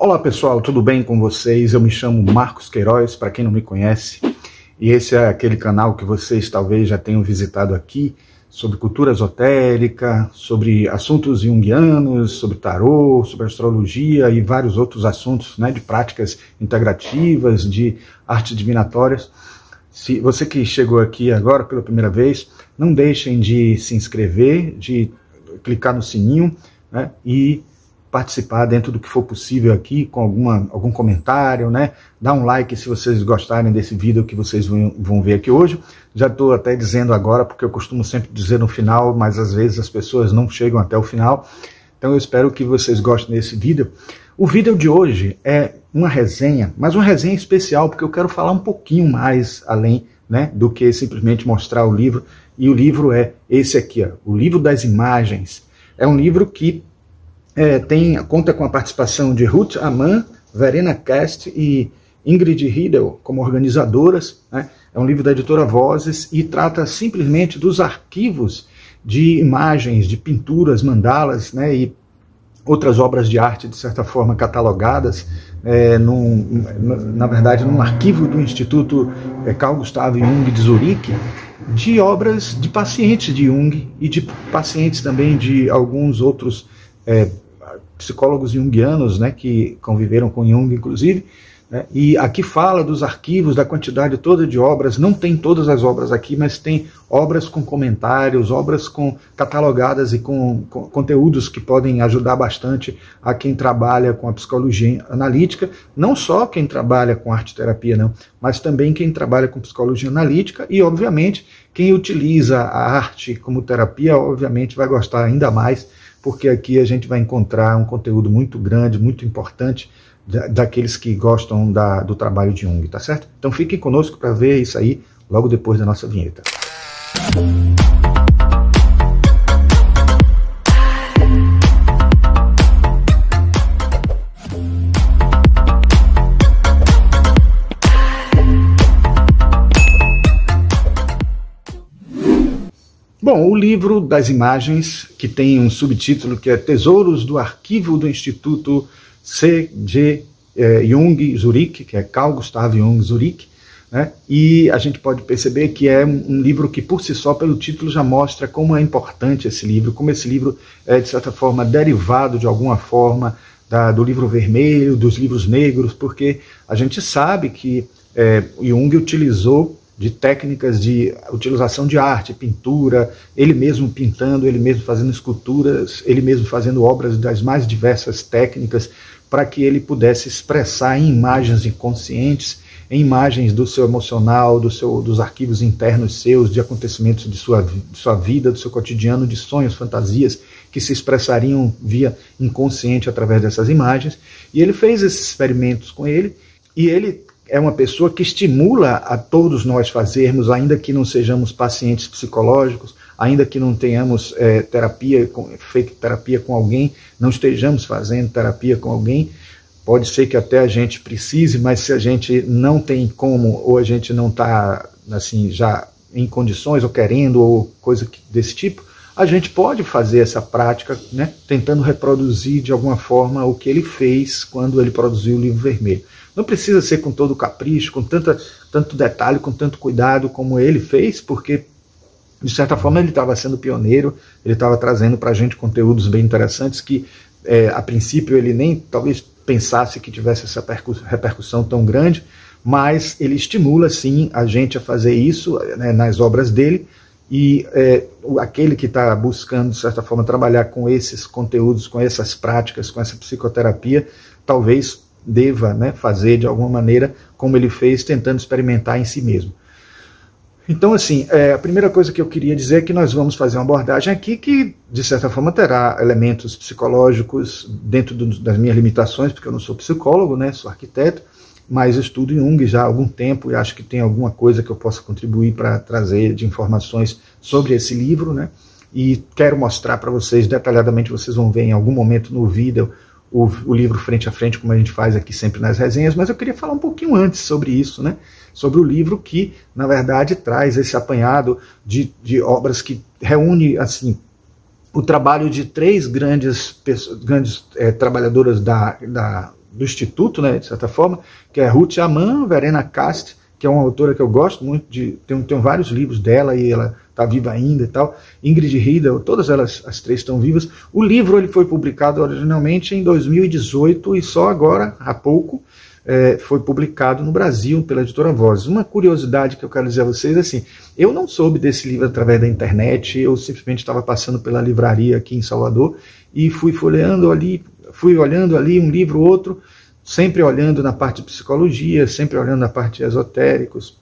Olá pessoal, tudo bem com vocês? Eu me chamo Marcos Queiroz, para quem não me conhece, e esse é aquele canal que vocês talvez já tenham visitado aqui, sobre cultura esotérica, sobre assuntos junguianos, sobre tarô, sobre astrologia e vários outros assuntos, né, de práticas integrativas, de artes divinatórias. Se você que chegou aqui agora pela primeira vez, não deixem de se inscrever, de clicar no sininho, né, e participar dentro do que for possível aqui, com algum comentário, né? Dá um like se vocês gostarem desse vídeo que vocês vão ver aqui hoje. Já estou até dizendo agora, porque eu costumo sempre dizer no final, mas às vezes as pessoas não chegam até o final. Então eu espero que vocês gostem desse vídeo. O vídeo de hoje é uma resenha, mas uma resenha especial, porque eu quero falar um pouquinho mais além, né, do que simplesmente mostrar o livro. E o livro é esse aqui, ó, O Livro das Imagens. É um livro que conta com a participação de Ruth Amann, Verena Cast e Ingrid Riedel como organizadoras, né? É um livro da editora Vozes e trata simplesmente dos arquivos de imagens, de pinturas, mandalas, né, e outras obras de arte, de certa forma, catalogadas, na verdade, num arquivo do Instituto Carl Gustav Jung de Zurique, de obras de pacientes de Jung e de pacientes também de alguns outros psicólogos junguianos, né, que conviveram com Jung, inclusive, né, e aqui fala dos arquivos, da quantidade toda de obras. Não tem todas as obras aqui, mas tem obras com comentários, obras catalogadas e com conteúdos que podem ajudar bastante a quem trabalha com a psicologia analítica, não só quem trabalha com arte-terapia, não, mas também quem trabalha com psicologia analítica e, obviamente, quem utiliza a arte como terapia, obviamente, vai gostar ainda mais, porque aqui a gente vai encontrar um conteúdo muito grande, muito importante, daqueles que gostam do trabalho de Jung, tá certo? Então fiquem conosco para ver isso aí logo depois da nossa vinheta. Bom, o livro das imagens, que tem um subtítulo que é Tesouros do Arquivo do Instituto C.G. Jung Zurique, que é Carl Gustav Jung Zurique, né? E a gente pode perceber que é um livro que, por si só, pelo título, já mostra como é importante esse livro, como esse livro é, de certa forma, derivado de alguma forma do livro vermelho, dos livros negros, porque a gente sabe que Jung utilizou de técnicas de utilização de arte, pintura, ele mesmo pintando, ele mesmo fazendo esculturas, ele mesmo fazendo obras das mais diversas técnicas, para que ele pudesse expressar em imagens inconscientes, em imagens do seu emocional, dos arquivos internos seus, de acontecimentos de sua vida, do seu cotidiano, de sonhos, fantasias, que se expressariam via inconsciente através dessas imagens. E ele fez esses experimentos com ele, e ele é uma pessoa que estimula a todos nós fazermos, ainda que não sejamos pacientes psicológicos, ainda que não tenhamos feito terapia com alguém, não estejamos fazendo terapia com alguém, pode ser que até a gente precise, mas se a gente não tem como, ou a gente não está assim, já em condições, ou querendo, ou coisa desse tipo, a gente pode fazer essa prática, né, tentando reproduzir de alguma forma o que ele fez quando ele produziu o livro vermelho. Não precisa ser com todo capricho, com tanto detalhe, com tanto cuidado como ele fez, porque, de certa forma, ele estava sendo pioneiro, ele estava trazendo para a gente conteúdos bem interessantes que, a princípio, ele nem talvez pensasse que tivesse essa repercussão tão grande, mas ele estimula, sim, a gente a fazer isso, né, nas obras dele, e aquele que está buscando, de certa forma, trabalhar com esses conteúdos, com essas práticas, com essa psicoterapia, talvez deva, né, fazer de alguma maneira como ele fez, tentando experimentar em si mesmo. Então, assim, a primeira coisa que eu queria dizer é que nós vamos fazer uma abordagem aqui que, de certa forma, terá elementos psicológicos dentro das minhas limitações, porque eu não sou psicólogo, né, sou arquiteto, mas estudo Jung já há algum tempo e acho que tem alguma coisa que eu possa contribuir para trazer de informações sobre esse livro, né, e quero mostrar para vocês detalhadamente, vocês vão ver em algum momento no vídeo, o livro frente a frente, como a gente faz aqui sempre nas resenhas, mas eu queria falar um pouquinho antes sobre isso, né? Sobre o livro que, na verdade, traz esse apanhado de obras que reúne, assim, o trabalho de três grandes trabalhadoras do Instituto, né, de certa forma, que é Ruth Amann, Verena Cast, que é uma autora que eu gosto muito, tenho vários livros dela e ela está viva ainda e tal, Ingrid Riedel, todas elas, as três estão vivas. O livro ele foi publicado originalmente em 2018 e só agora, há pouco, foi publicado no Brasil pela editora Vozes. Uma curiosidade que eu quero dizer a vocês é assim, eu não soube desse livro através da internet, eu simplesmente estava passando pela livraria aqui em Salvador e fui olhando ali um livro, outro, sempre olhando na parte de psicologia, sempre olhando na parte de esotéricos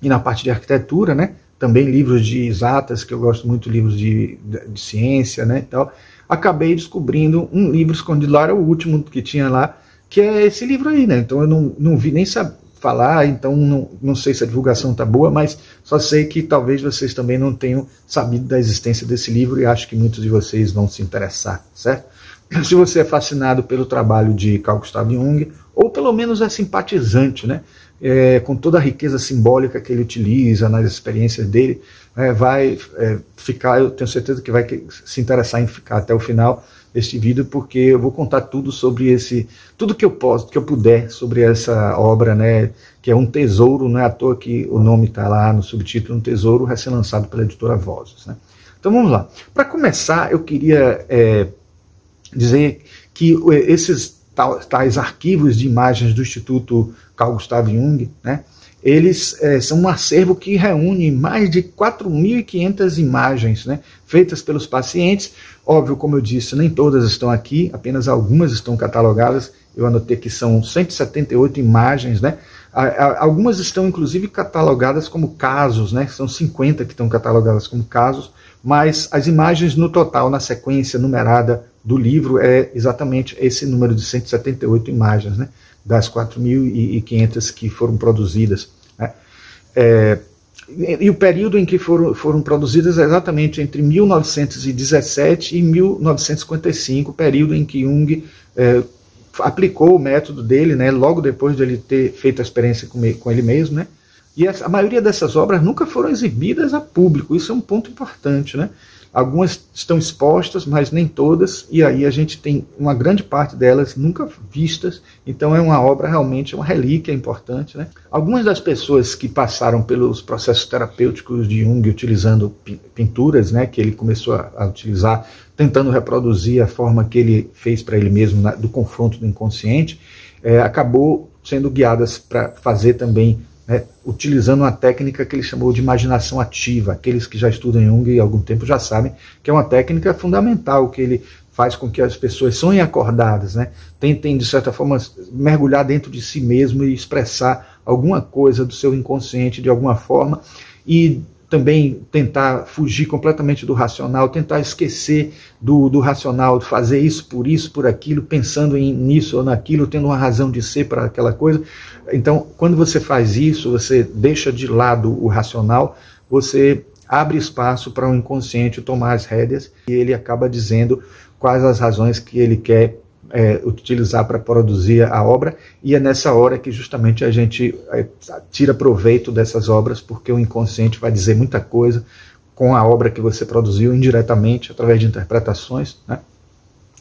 e na parte de arquitetura, né? Também livros de exatas, que eu gosto muito, livros de ciência, né, e tal. Acabei descobrindo um livro escondido lá, era o último que tinha lá, que é esse livro aí, né? Então eu não vi nem falar, então não sei se a divulgação está boa, mas só sei que talvez vocês também não tenham sabido da existência desse livro e acho que muitos de vocês vão se interessar, certo? Se você é fascinado pelo trabalho de Carl Gustav Jung, ou pelo menos é simpatizante, né? Com toda a riqueza simbólica que ele utiliza nas experiências dele, vai ficar, eu tenho certeza que vai se interessar em ficar até o final deste vídeo, porque eu vou contar tudo sobre tudo que eu puder sobre essa obra, né, que é um tesouro, não é à toa que o nome está lá no subtítulo, um tesouro recém-lançado pela editora Vozes, né? Então vamos lá. Para começar, eu queria dizer que esses tais arquivos de imagens do Instituto Carl Gustav Jung, né, eles são um acervo que reúne mais de 4.500 imagens, né, feitas pelos pacientes. Óbvio, como eu disse, nem todas estão aqui, apenas algumas estão catalogadas. Eu anotei que são 178 imagens, né? Algumas estão inclusive catalogadas como casos, né? São 50 que estão catalogadas como casos, mas as imagens no total, na sequência numerada do livro, é exatamente esse número de 178 imagens, né? Das 4.500 que foram produzidas, né? E o período em que foram produzidas é exatamente entre 1917 e 1955, período em que Jung aplicou o método dele, né, logo depois de ele ter feito a experiência com ele mesmo, né? E a maioria dessas obras nunca foram exibidas a público, isso é um ponto importante, né? Algumas estão expostas, mas nem todas, e aí a gente tem uma grande parte delas nunca vistas, então é uma obra realmente, uma relíquia importante, né? Algumas das pessoas que passaram pelos processos terapêuticos de Jung utilizando pinturas, né, que ele começou a utilizar, tentando reproduzir a forma que ele fez para ele mesmo do confronto do inconsciente, acabou sendo guiadas para fazer também, utilizando uma técnica que ele chamou de imaginação ativa. Aqueles que já estudam Jung há algum tempo já sabem que é uma técnica fundamental, que ele faz com que as pessoas sonhem acordadas, né? Tentem, de certa forma, mergulhar dentro de si mesmo e expressar alguma coisa do seu inconsciente de alguma forma, e também tentar fugir completamente do racional, tentar esquecer do racional, fazer isso, por aquilo, pensando nisso ou naquilo, tendo uma razão de ser para aquela coisa. Então, quando você faz isso, você deixa de lado o racional, você abre espaço para o inconsciente tomar as rédeas, e ele acaba dizendo quais as razões que ele quer utilizar para produzir a obra, e é nessa hora que justamente a gente tira proveito dessas obras, porque o inconsciente vai dizer muita coisa com a obra que você produziu indiretamente, através de interpretações, né?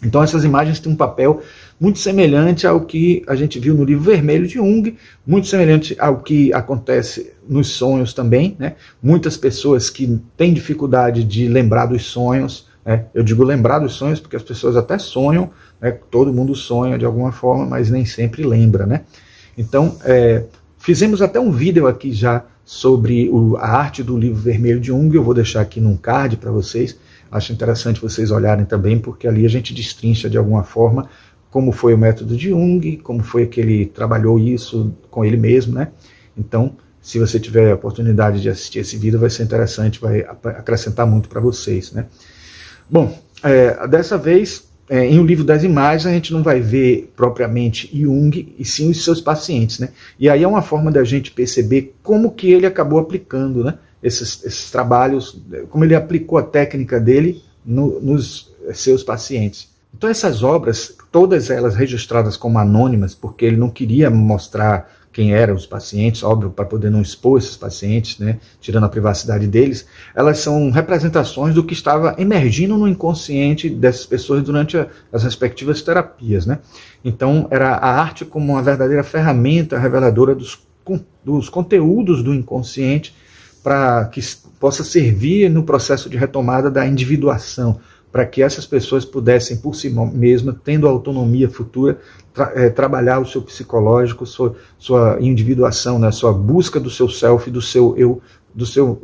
Então essas imagens têm um papel muito semelhante ao que a gente viu no livro vermelho de Jung, muito semelhante ao que acontece nos sonhos também, né? Muitas pessoas que têm dificuldade de lembrar dos sonhos, eu digo lembrar dos sonhos porque as pessoas até sonham, né? Todo mundo sonha de alguma forma, mas nem sempre lembra, né? Então, fizemos até um vídeo aqui já sobre a arte do livro vermelho de Jung, eu vou deixar aqui num card para vocês, acho interessante vocês olharem também, porque ali a gente destrincha de alguma forma como foi o método de Jung, como foi que ele trabalhou isso com ele mesmo, né? Então, se você tiver a oportunidade de assistir esse vídeo, vai ser interessante, vai acrescentar muito para vocês, né? Bom, dessa vez, em O Livro das Imagens, a gente não vai ver propriamente Jung, e sim os seus pacientes, né? E aí é uma forma da gente perceber como que ele acabou aplicando, né, esses trabalhos, como ele aplicou a técnica dele nos seus pacientes. Então essas obras, todas elas registradas como anônimas, porque ele não queria mostrar quem eram os pacientes, óbvio, para poder não expor esses pacientes, né, tirando a privacidade deles, elas são representações do que estava emergindo no inconsciente dessas pessoas durante as respectivas terapias, né? Então era a arte como uma verdadeira ferramenta reveladora dos conteúdos do inconsciente para que possa servir no processo de retomada da individuação, para que essas pessoas pudessem, por si mesmas, tendo autonomia futura, trabalhar o seu psicológico, sua individuação, né, sua busca do seu self, do seu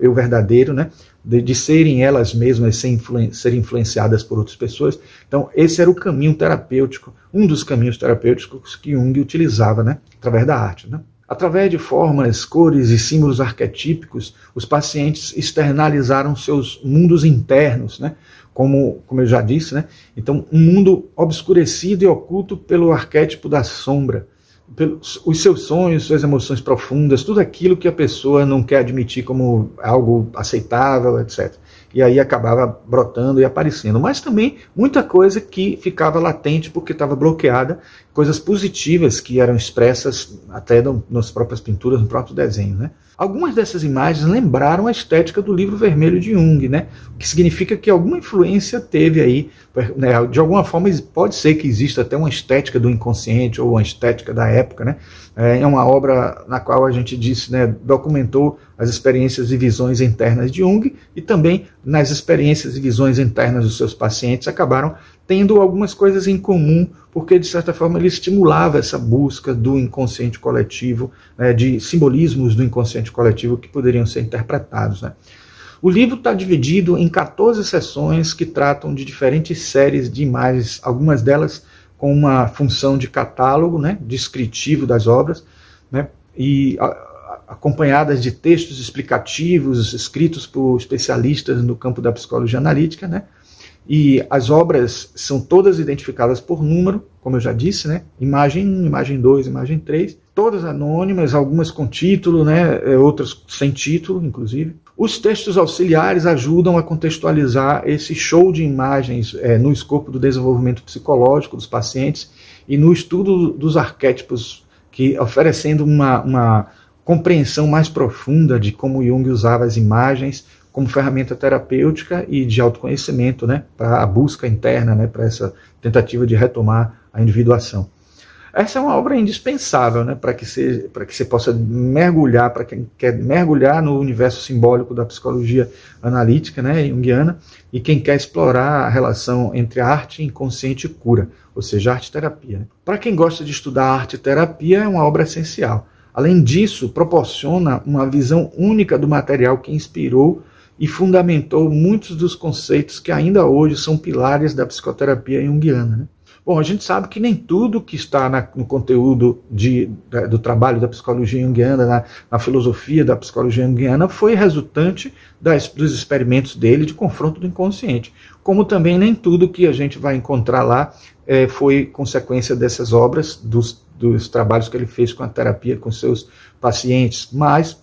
eu verdadeiro, né, de serem elas mesmas sem serem influenciadas por outras pessoas. Então, esse era o caminho terapêutico, um dos caminhos terapêuticos que Jung utilizava, né, através da arte, né. Através de formas, cores e símbolos arquetípicos, os pacientes externalizaram seus mundos internos, né? Como eu já disse, né? Então, um mundo obscurecido e oculto pelo arquétipo da sombra, os seus sonhos, suas emoções profundas, tudo aquilo que a pessoa não quer admitir como algo aceitável, etc. E aí acabava brotando e aparecendo. Mas também muita coisa que ficava latente porque estava bloqueada, coisas positivas que eram expressas até nas próprias pinturas, no próprio desenho, né? Algumas dessas imagens lembraram a estética do livro vermelho de Jung, né? O que significa que alguma influência teve aí, né? De alguma forma pode ser que exista até uma estética do inconsciente ou uma estética da época, né? É uma obra na qual a gente disse, né, documentou as experiências e visões internas de Jung e também nas experiências e visões internas dos seus pacientes acabaram tendo algumas coisas em comum, porque de certa forma ele estimulava essa busca do inconsciente coletivo, né, de simbolismos do inconsciente coletivo que poderiam ser interpretados, né. O livro está dividido em 14 sessões que tratam de diferentes séries de imagens, algumas delas com uma função de catálogo, né, descritivo das obras, né, e acompanhadas de textos explicativos escritos por especialistas no campo da psicologia analítica, né. E as obras são todas identificadas por número, como eu já disse, né? Imagem 1, imagem 2, imagem 3, todas anônimas, algumas com título, né? Outras sem título, inclusive. Os textos auxiliares ajudam a contextualizar esse show de imagens no escopo do desenvolvimento psicológico dos pacientes e no estudo dos arquétipos, que oferecendo uma compreensão mais profunda de como Jung usava as imagens como ferramenta terapêutica e de autoconhecimento, né, para a busca interna, né, para essa tentativa de retomar a individuação. Essa é uma obra indispensável, né, para que você possa mergulhar, para quem quer mergulhar no universo simbólico da psicologia analítica, né, junguiana, e quem quer explorar a relação entre arte, inconsciente e cura, ou seja, arte-terapia. Né. Para quem gosta de estudar arte e terapia, é uma obra essencial. Além disso, proporciona uma visão única do material que inspirou e fundamentou muitos dos conceitos que ainda hoje são pilares da psicoterapia junguiana. Né? Bom, a gente sabe que nem tudo que está no conteúdo do trabalho da psicologia junguiana, na filosofia da psicologia junguiana, foi resultante dos experimentos dele de confronto do inconsciente. Como também nem tudo que a gente vai encontrar lá foi consequência dessas obras, dos trabalhos que ele fez com a terapia com seus pacientes, mas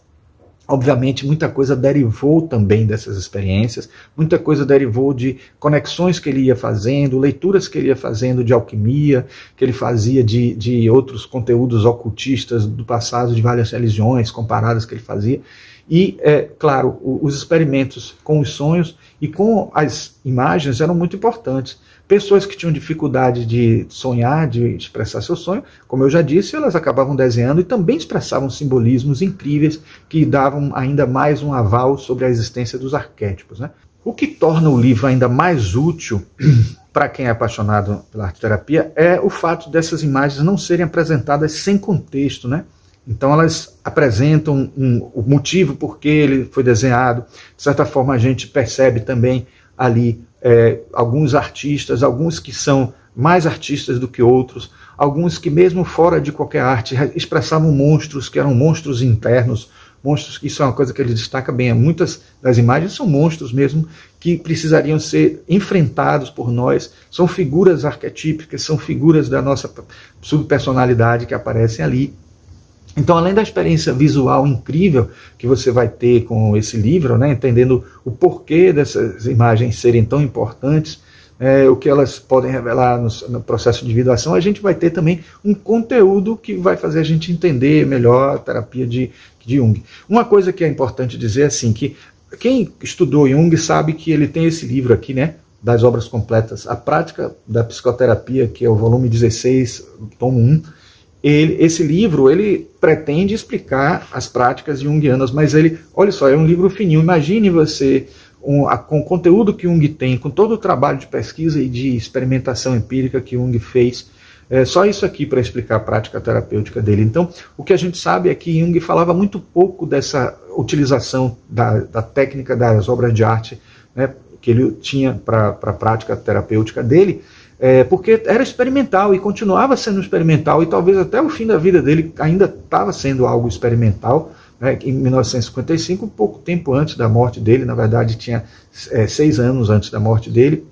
obviamente, muita coisa derivou também dessas experiências, muita coisa derivou de conexões que ele ia fazendo, leituras que ele ia fazendo de alquimia, que ele fazia de outros conteúdos ocultistas do passado, de várias religiões comparadas que ele fazia. E, claro, os experimentos com os sonhos e com as imagens eram muito importantes. Pessoas que tinham dificuldade de sonhar, de expressar seu sonho, como eu já disse, elas acabavam desenhando e também expressavam simbolismos incríveis que davam ainda mais um aval sobre a existência dos arquétipos. Né? O que torna o livro ainda mais útil para quem é apaixonado pela arte-terapia é o fato dessas imagens não serem apresentadas sem contexto, né? Então elas apresentam o motivo por que ele foi desenhado. De certa forma a gente percebe também ali alguns artistas, alguns que são mais artistas do que outros, alguns que mesmo fora de qualquer arte expressavam monstros, que eram monstros internos, monstros, isso é uma coisa que ele destaca bem, muitas das imagens são monstros mesmo, que precisariam ser enfrentados por nós, são figuras arquetípicas, são figuras da nossa subpersonalidade que aparecem ali. Então, além da experiência visual incrível que você vai ter com esse livro, né, entendendo o porquê dessas imagens serem tão importantes, o que elas podem revelar no processo de individuação, a gente vai ter também um conteúdo que vai fazer a gente entender melhor a terapia de Jung. Uma coisa que é importante dizer é assim, que quem estudou Jung sabe que ele tem esse livro aqui, né, das obras completas, A Prática da Psicoterapia, que é o volume 16, tomo 1. Esse livro, ele pretende explicar as práticas junguianas, mas ele, olha só, é um livro fininho. Imagine você, com o conteúdo que Jung tem, com todo o trabalho de pesquisa e de experimentação empírica que Jung fez, só isso aqui para explicar a prática terapêutica dele. Então, o que a gente sabe é que Jung falava muito pouco dessa utilização da técnica das obras de arte, né, que ele tinha para a prática terapêutica dele, porque era experimental e continuava sendo experimental, e talvez até o fim da vida dele ainda estava sendo algo experimental, né, em 1955, pouco tempo antes da morte dele, na verdade tinha 6 anos antes da morte dele.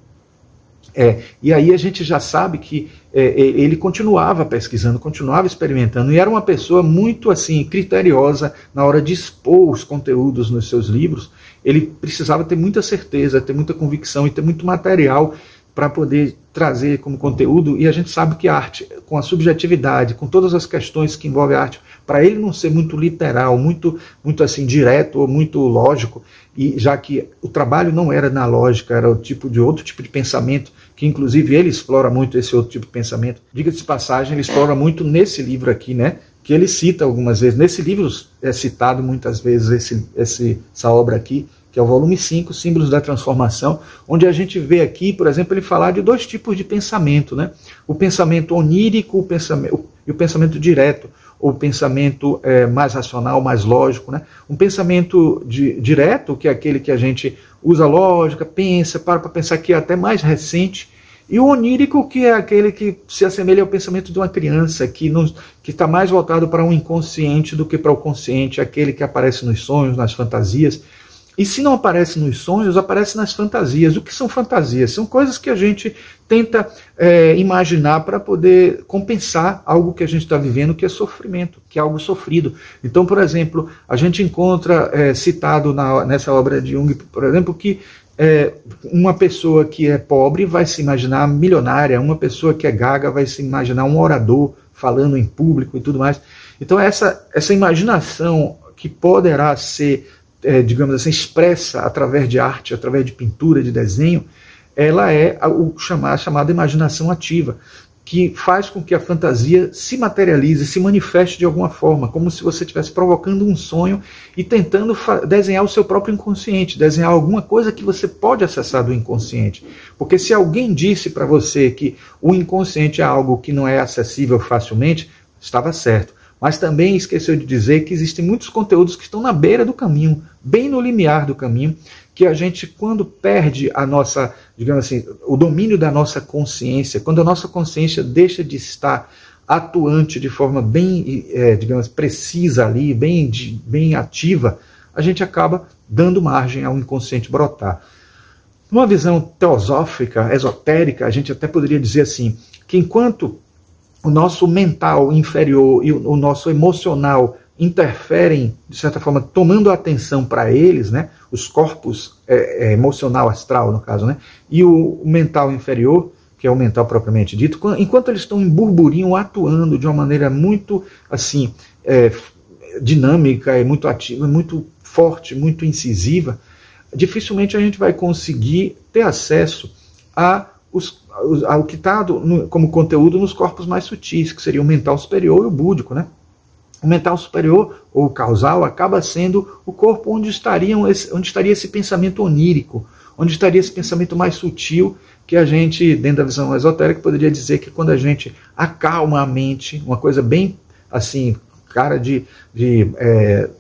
E aí a gente já sabe que ele continuava pesquisando, continuava experimentando, e era uma pessoa muito assim criteriosa na hora de expor os conteúdos nos seus livros. Ele precisava ter muita certeza, ter muita convicção e ter muito material para poder trazer como conteúdo, e a gente sabe que a arte, com a subjetividade, com todas as questões que envolvem a arte, para ele não ser muito literal, muito assim direto ou muito lógico, e já que o trabalho não era na lógica, era outro tipo de pensamento, que inclusive ele explora muito esse outro tipo de pensamento. Diga-se de passagem, ele explora muito nesse livro aqui, né, que ele cita algumas vezes. Nesse livro é citado muitas vezes essa obra aqui, que é o volume 5, Símbolos da Transformação, onde a gente vê aqui, por exemplo, ele falar de 2 tipos de pensamento, né? O pensamento onírico e o pensamento direto, ou o pensamento mais racional, mais lógico, né? Um pensamento direto, que é aquele que a gente usa lógica, pensa, para pensar, que é até mais recente, e o onírico, que é aquele que se assemelha ao pensamento de uma criança, que está mais voltado para um inconsciente do que para o consciente, aquele que aparece nos sonhos, nas fantasias. E se não aparece nos sonhos, aparece nas fantasias. O que são fantasias? São coisas que a gente tenta imaginar para poder compensar algo que a gente está vivendo, que é sofrimento, que é algo sofrido. Então, por exemplo, a gente encontra citado nessa obra de Jung, por exemplo, que uma pessoa que é pobre vai se imaginar milionária, uma pessoa que é gaga vai se imaginar um orador falando em público e tudo mais. Então, essa imaginação que poderá ser digamos assim, expressa através de arte, através de pintura, de desenho, ela é a chamada imaginação ativa, que faz com que a fantasia se materialize, se manifeste de alguma forma, como se você estivesse provocando um sonho e tentando desenhar o seu próprio inconsciente, desenhar alguma coisa que você pode acessar do inconsciente. Porque se alguém disse para você que o inconsciente é algo que não é acessível facilmente, estava certo. Mas também esqueceu de dizer que existem muitos conteúdos que estão na beira do caminho, bem no limiar do caminho, que a gente, quando perde a nossa, digamos assim, o domínio da nossa consciência, quando a nossa consciência deixa de estar atuante de forma bem, digamos, precisa ali, bem ativa, a gente acaba dando margem ao inconsciente brotar. Numa visão teosófica, esotérica, a gente até poderia dizer assim, que enquanto o nosso mental inferior e o nosso emocional interferem, de certa forma, tomando atenção para eles, né, os corpos emocional, astral, no caso, né, e o mental inferior, que é o mental propriamente dito, enquanto eles estão em burburinho, atuando de uma maneira muito assim, dinâmica, muito ativa, muito forte, muito incisiva, dificilmente a gente vai conseguir ter acesso ao que está como conteúdo nos corpos mais sutis, que seria o mental superior e o búdico, né? O mental superior, ou causal, acaba sendo o corpo onde estaria esse pensamento onírico, onde estaria esse pensamento mais sutil, que a gente, dentro da visão esotérica, poderia dizer que quando a gente acalma a mente, uma coisa bem assim, cara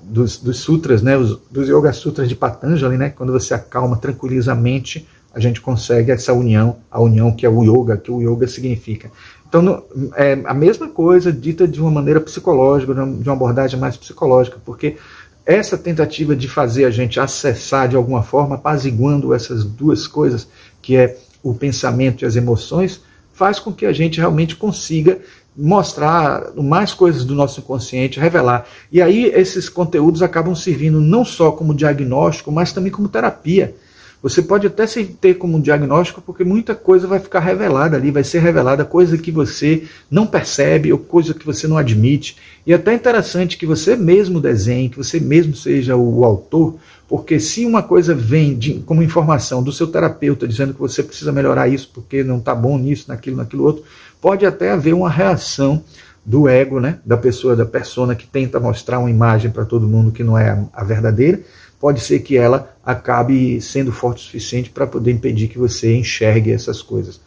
dos sutras, né? Dos Yoga Sutras de Patanjali, né? Quando você acalma, tranquiliza a mente, a gente consegue essa união, a união que é o yoga, significa. Então, é a mesma coisa dita de uma maneira psicológica, de uma abordagem mais psicológica, porque essa tentativa de fazer a gente acessar de alguma forma, apaziguando essas 2 coisas, que é o pensamento e as emoções, faz com que a gente realmente consiga mostrar mais coisas do nosso inconsciente, revelar. E aí esses conteúdos acabam servindo não só como diagnóstico, mas também como terapia. Você pode até se ter como um diagnóstico, porque muita coisa vai ficar revelada ali, vai ser revelada coisa que você não percebe ou coisa que você não admite. E é até interessante que você mesmo desenhe, que você mesmo seja o autor, porque se uma coisa vem como informação do seu terapeuta dizendo que você precisa melhorar isso porque não está bom nisso, naquilo outro, pode até haver uma reação do ego, né, da pessoa, da persona que tenta mostrar uma imagem para todo mundo que não é a verdadeira. Pode ser que ela acabe sendo forte o suficiente para poder impedir que você enxergue essas coisas.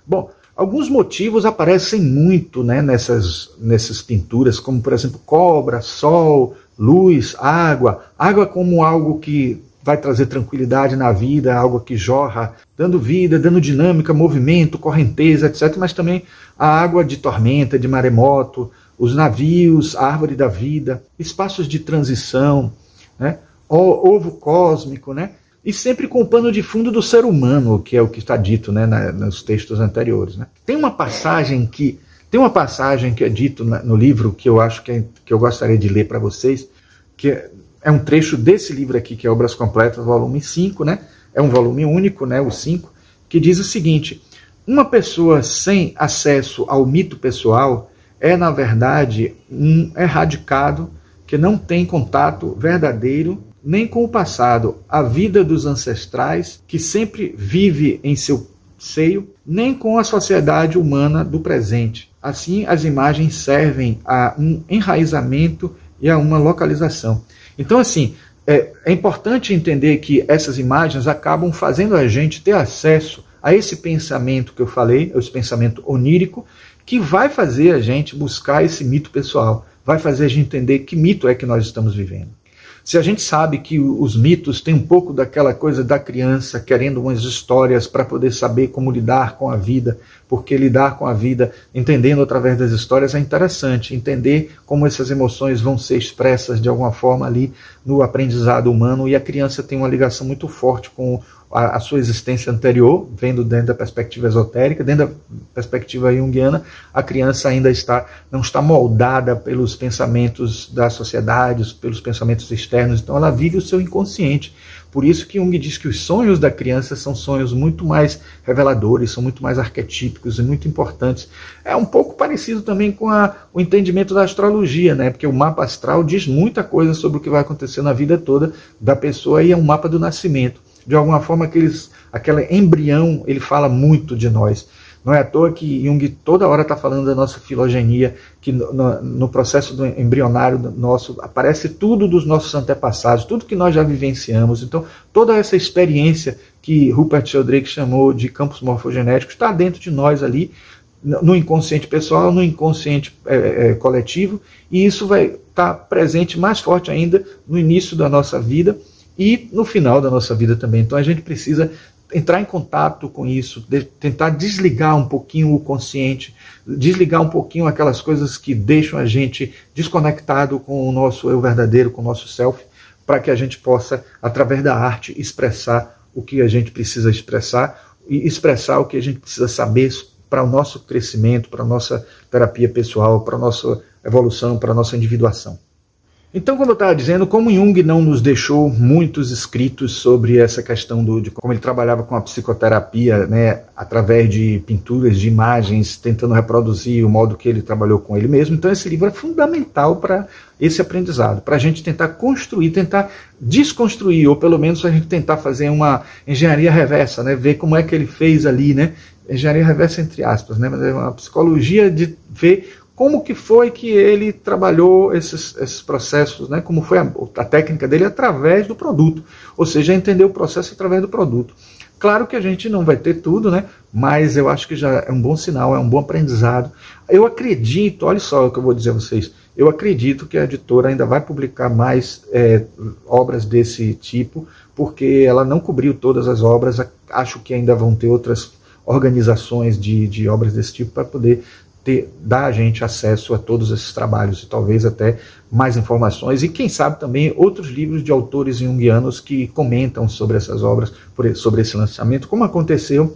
Bom, alguns motivos aparecem muito, né, nessas pinturas, como por exemplo cobra, sol, luz, água. Água como algo que vai trazer tranquilidade na vida, algo que jorra, dando vida, dando dinâmica, movimento, correnteza, etc. Mas também a água de tormenta, de maremoto, os navios, a árvore da vida, espaços de transição, né? Ovo cósmico, né? E sempre com o pano de fundo do ser humano, que é o que está dito, né, nos textos anteriores, né? Tem uma passagem que é dito no livro que eu acho que eu gostaria de ler para vocês, que é um trecho desse livro aqui, que é Obras Completas, volume 5, né? É um volume único, né, o 5, que diz o seguinte: uma pessoa sem acesso ao mito pessoal é, na verdade, um erradicado que não tem contato verdadeiro nem com o passado, a vida dos ancestrais, que sempre vive em seu seio, nem com a sociedade humana do presente. Assim, as imagens servem a um enraizamento e a uma localização. Então, assim, é importante entender que essas imagens acabam fazendo a gente ter acesso a esse pensamento que eu falei, esse pensamento onírico, que vai fazer a gente buscar esse mito pessoal, vai fazer a gente entender que mito é que nós estamos vivendo. Se a gente sabe que os mitos têm um pouco daquela coisa da criança querendo umas histórias para poder saber como lidar com a vida, porque lidar com a vida entendendo através das histórias é interessante, entender como essas emoções vão ser expressas de alguma forma ali no aprendizado humano, e a criança tem uma ligação muito forte com a sua existência anterior, vendo dentro da perspectiva esotérica, dentro da perspectiva junguiana, a criança ainda não está moldada pelos pensamentos da sociedade, pelos pensamentos externos, então ela vive o seu inconsciente. Por isso que Jung diz que os sonhos da criança são sonhos muito mais reveladores, são muito mais arquetípicos e muito importantes. É um pouco parecido também com o entendimento da astrologia, né? Porque o mapa astral diz muita coisa sobre o que vai acontecer na vida toda da pessoa, e é um mapa do nascimento. De alguma forma, aquele embrião, ele fala muito de nós. Não é à toa que Jung toda hora está falando da nossa filogenia, que no processo do embrionário nosso aparece tudo dos nossos antepassados, tudo que nós já vivenciamos. Então, toda essa experiência que Rupert Sheldrake chamou de campos morfogenéticos está dentro de nós ali, no inconsciente pessoal, no inconsciente coletivo, e isso vai estar presente mais forte ainda no início da nossa vida, e no final da nossa vida também. Então a gente precisa entrar em contato com isso, tentar desligar um pouquinho o consciente, desligar um pouquinho aquelas coisas que deixam a gente desconectado com o nosso eu verdadeiro, com o nosso self, para que a gente possa, através da arte, expressar o que a gente precisa expressar e expressar o que a gente precisa saber para o nosso crescimento, para a nossa terapia pessoal, para a nossa evolução, para a nossa individuação. Então, como eu estava dizendo, como Jung não nos deixou muitos escritos sobre essa questão de como ele trabalhava com a psicoterapia, né, através de pinturas, de imagens, tentando reproduzir o modo que ele trabalhou com ele mesmo, então esse livro é fundamental para esse aprendizado, para a gente tentar construir, tentar desconstruir, ou pelo menos a gente tentar fazer uma engenharia reversa, né, ver como é que ele fez ali, né, engenharia reversa entre aspas, né, mas é uma psicologia de ver como que foi que ele trabalhou esses processos, né? Como foi a técnica dele através do produto, ou seja, entender o processo através do produto. Claro que a gente não vai ter tudo, né? Mas eu acho que já é um bom sinal, é um bom aprendizado. Eu acredito, olha só o que eu vou dizer a vocês, eu acredito que a editora ainda vai publicar mais obras desse tipo, porque ela não cobriu todas as obras, acho que ainda vão ter outras organizações de obras desse tipo para poder dar a gente acesso a todos esses trabalhos e talvez até mais informações e quem sabe também outros livros de autores junguianos que comentam sobre essas obras, sobre esse lançamento, como aconteceu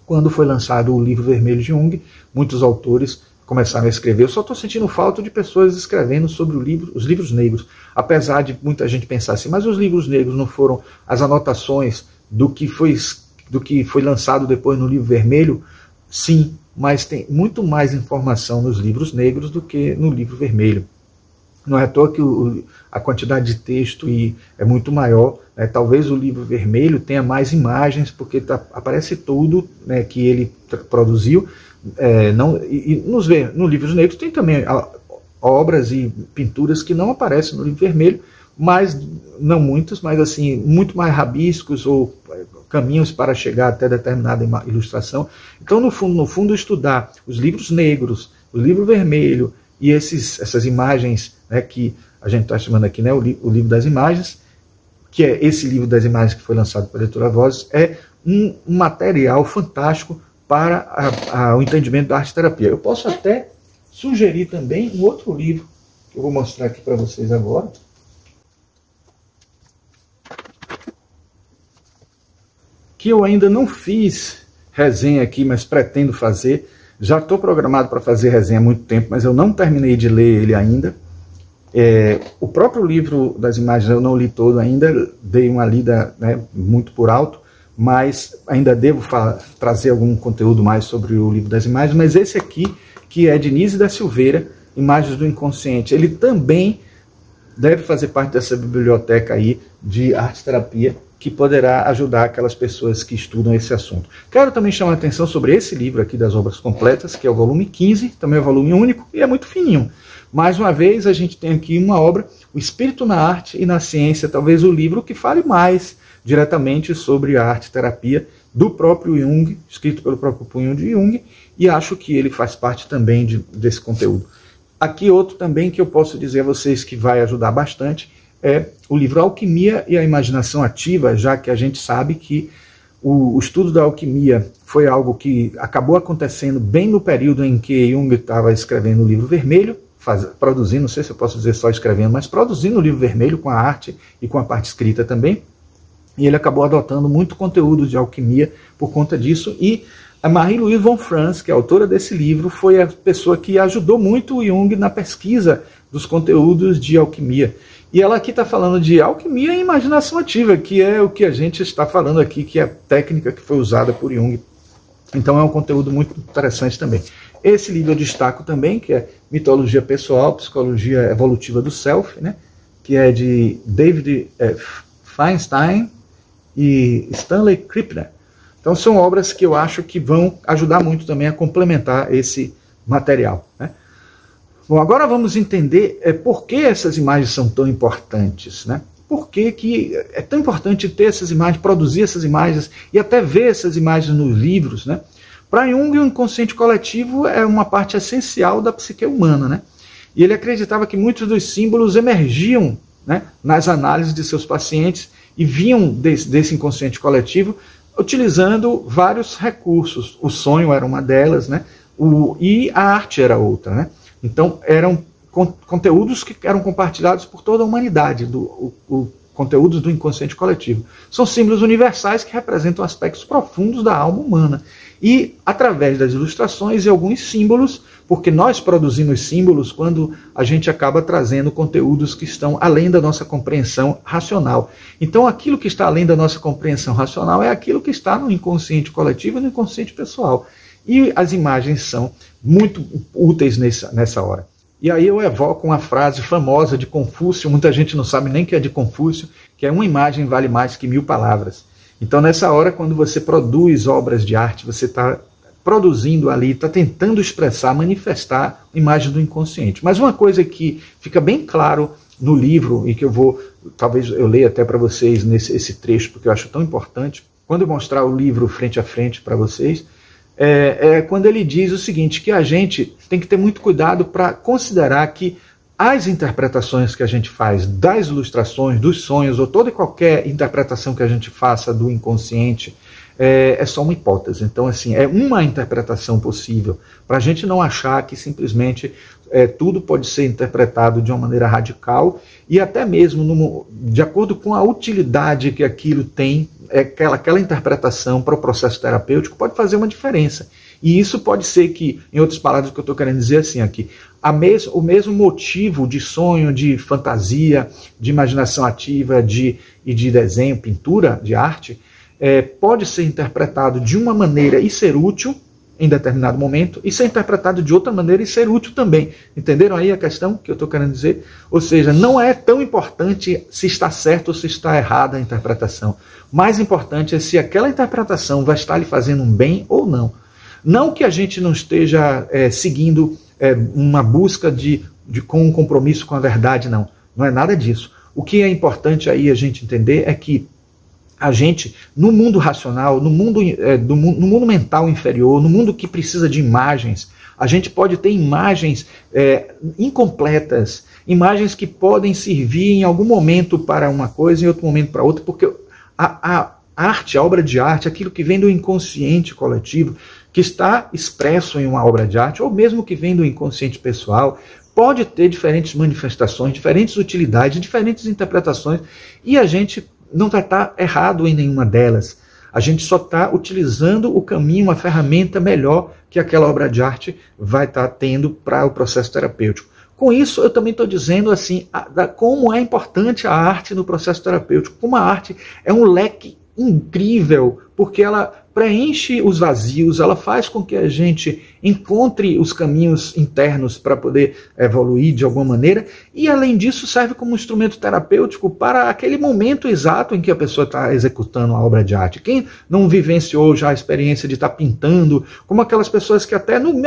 quando foi lançado o livro vermelho de Jung. Muitos autores começaram a escrever. Eu só estou sentindo falta de pessoas escrevendo sobre os livros negros, apesar de muita gente pensar assim, mas os livros negros não foram as anotações do que foi lançado depois no livro vermelho? Sim, mas tem muito mais informação nos livros negros do que no livro vermelho. Não é à toa que a quantidade de texto é muito maior, né? Talvez o livro vermelho tenha mais imagens, porque aparece tudo, né, que ele produziu. No livro negro tem também obras e pinturas que não aparecem no livro vermelho, mas não muitas, mas assim, muito mais rabiscos ou caminhos para chegar até determinada ilustração. Então, no fundo, estudar os livros negros, o livro vermelho e essas imagens, né, que a gente está chamando aqui, né, o livro das imagens, que é esse livro das imagens que foi lançado pela Editora Vozes, é um material fantástico para o entendimento da arte-terapia. Eu posso até sugerir também um outro livro, que eu vou mostrar aqui para vocês agora, que eu ainda não fiz resenha aqui, mas pretendo fazer. Já estou programado para fazer resenha há muito tempo, mas eu não terminei de ler ele ainda. O próprio livro das imagens eu não li todo ainda, dei uma lida, né, muito por alto, mas ainda devo trazer algum conteúdo mais sobre o livro das imagens. Mas esse aqui, que é de Nise da Silveira, Imagens do Inconsciente, ele também deve fazer parte dessa biblioteca aí de arte-terapia, que poderá ajudar aquelas pessoas que estudam esse assunto. Quero também chamar a atenção sobre esse livro aqui das obras completas, que é o volume 15, também é um volume único e é muito fininho. Mais uma vez, a gente tem aqui uma obra, O Espírito na Arte e na Ciência, talvez o livro que fale mais diretamente sobre a arte-terapia do próprio Jung, escrito pelo próprio punho de Jung, e acho que ele faz parte também desse conteúdo. Aqui outro também que eu posso dizer a vocês que vai ajudar bastante é o livro Alquimia e a Imaginação Ativa, já que a gente sabe que o estudo da alquimia foi algo que acabou acontecendo bem no período em que Jung estava escrevendo o livro vermelho, produzindo, não sei se eu posso dizer só escrevendo, mas produzindo o livro vermelho com a arte e com a parte escrita também. E ele acabou adotando muito conteúdo de alquimia por conta disso. E a Marie-Louise von Franz, que é a autora desse livro, foi a pessoa que ajudou muito o Jung na pesquisa dos conteúdos de alquimia. E ela aqui está falando de alquimia e imaginação ativa, que é o que a gente está falando aqui, que é a técnica que foi usada por Jung. Então é um conteúdo muito interessante também. Esse livro eu destaco também, que é Mitologia Pessoal, Psicologia Evolutiva do Self, né, que é de David Feinstein e Stanley Krippner. Então são obras que eu acho que vão ajudar muito também a complementar esse material, né? Bom, agora vamos entender por que essas imagens são tão importantes, né? Por que é tão importante ter essas imagens, produzir essas imagens e até ver essas imagens nos livros, né? Para Jung, o inconsciente coletivo é uma parte essencial da psique humana, né? E ele acreditava que muitos dos símbolos emergiam, né, nas análises de seus pacientes e vinham desse inconsciente coletivo utilizando vários recursos. O sonho era uma delas, né? E a arte era outra, né? Então, eram conteúdos que eram compartilhados por toda a humanidade, conteúdos do inconsciente coletivo. São símbolos universais que representam aspectos profundos da alma humana. E, através das ilustrações e alguns símbolos, porque nós produzimos símbolos quando a gente acaba trazendo conteúdos que estão além da nossa compreensão racional. Então, aquilo que está além da nossa compreensão racional é aquilo que está no inconsciente coletivo e no inconsciente pessoal. E as imagens são muito úteis nessa hora. E aí eu evoco uma frase famosa de Confúcio, muita gente não sabe nem que é de Confúcio, que é: uma imagem vale mais que 1000 palavras. Então nessa hora, quando você produz obras de arte, você está produzindo ali, está tentando expressar, manifestar a imagem do inconsciente. Mas uma coisa que fica bem claro no livro, e que talvez eu leia até para vocês esse trecho, porque eu acho tão importante, quando eu mostrar o livro frente a frente para vocês, quando ele diz o seguinte, que a gente tem que ter muito cuidado para considerar que as interpretações que a gente faz das ilustrações, dos sonhos, ou toda e qualquer interpretação que a gente faça do inconsciente, é só uma hipótese. Então, assim, é uma interpretação possível, para a gente não achar que simplesmente tudo pode ser interpretado de uma maneira radical, e até mesmo de acordo com a utilidade que aquilo tem, aquela interpretação para o processo terapêutico pode fazer uma diferença. E isso pode ser que, em outras palavras, o que eu estou querendo dizer assim aqui, o mesmo motivo de sonho, de fantasia, de imaginação ativa, e de desenho, pintura, de arte, pode ser interpretado de uma maneira e ser útil em determinado momento, e ser interpretado de outra maneira e ser útil também. Entenderam aí a questão que eu estou querendo dizer? Ou seja, não é tão importante se está certo ou se está errada a interpretação. Mais importante é se aquela interpretação vai estar lhe fazendo um bem ou não. Não que a gente não esteja seguindo uma busca com um compromisso com a verdade, não. Não é nada disso. O que é importante aí a gente entender é que a gente, no mundo racional, no mundo mental inferior, no mundo que precisa de imagens, a gente pode ter imagens incompletas, imagens que podem servir em algum momento para uma coisa e em outro momento para outra, porque a arte, a obra de arte, aquilo que vem do inconsciente coletivo, que está expresso em uma obra de arte, ou mesmo que vem do inconsciente pessoal, pode ter diferentes manifestações, diferentes utilidades, diferentes interpretações, e a gente não vai estar errado em nenhuma delas. A gente só está utilizando o caminho, uma ferramenta melhor que aquela obra de arte vai estar tendo para o processo terapêutico. Com isso, eu também estou dizendo assim, como é importante a arte no processo terapêutico, como a arte é um leque incrível, porque ela preenche os vazios, ela faz com que a gente encontre os caminhos internos para poder evoluir de alguma maneira, e além disso serve como um instrumento terapêutico para aquele momento exato em que a pessoa está executando a obra de arte. Quem não vivenciou já a experiência de estar pintando, como aquelas pessoas que até, um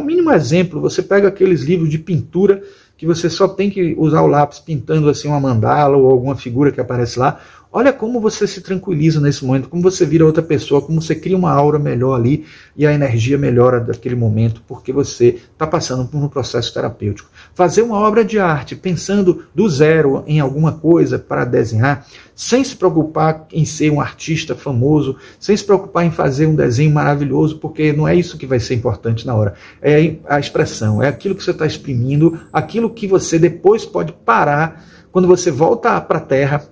mínimo exemplo, você pega aqueles livros de pintura que você só tem que usar o lápis pintando assim uma mandala ou alguma figura que aparece lá. Olha como você se tranquiliza nesse momento, como você vira outra pessoa, como você cria uma aura melhor ali e a energia melhora daquele momento, porque você está passando por um processo terapêutico. Fazer uma obra de arte pensando do zero em alguma coisa para desenhar, sem se preocupar em ser um artista famoso, sem se preocupar em fazer um desenho maravilhoso, porque não é isso que vai ser importante na hora. É a expressão, é aquilo que você está exprimindo, aquilo que você depois pode parar, quando você volta para a Terra,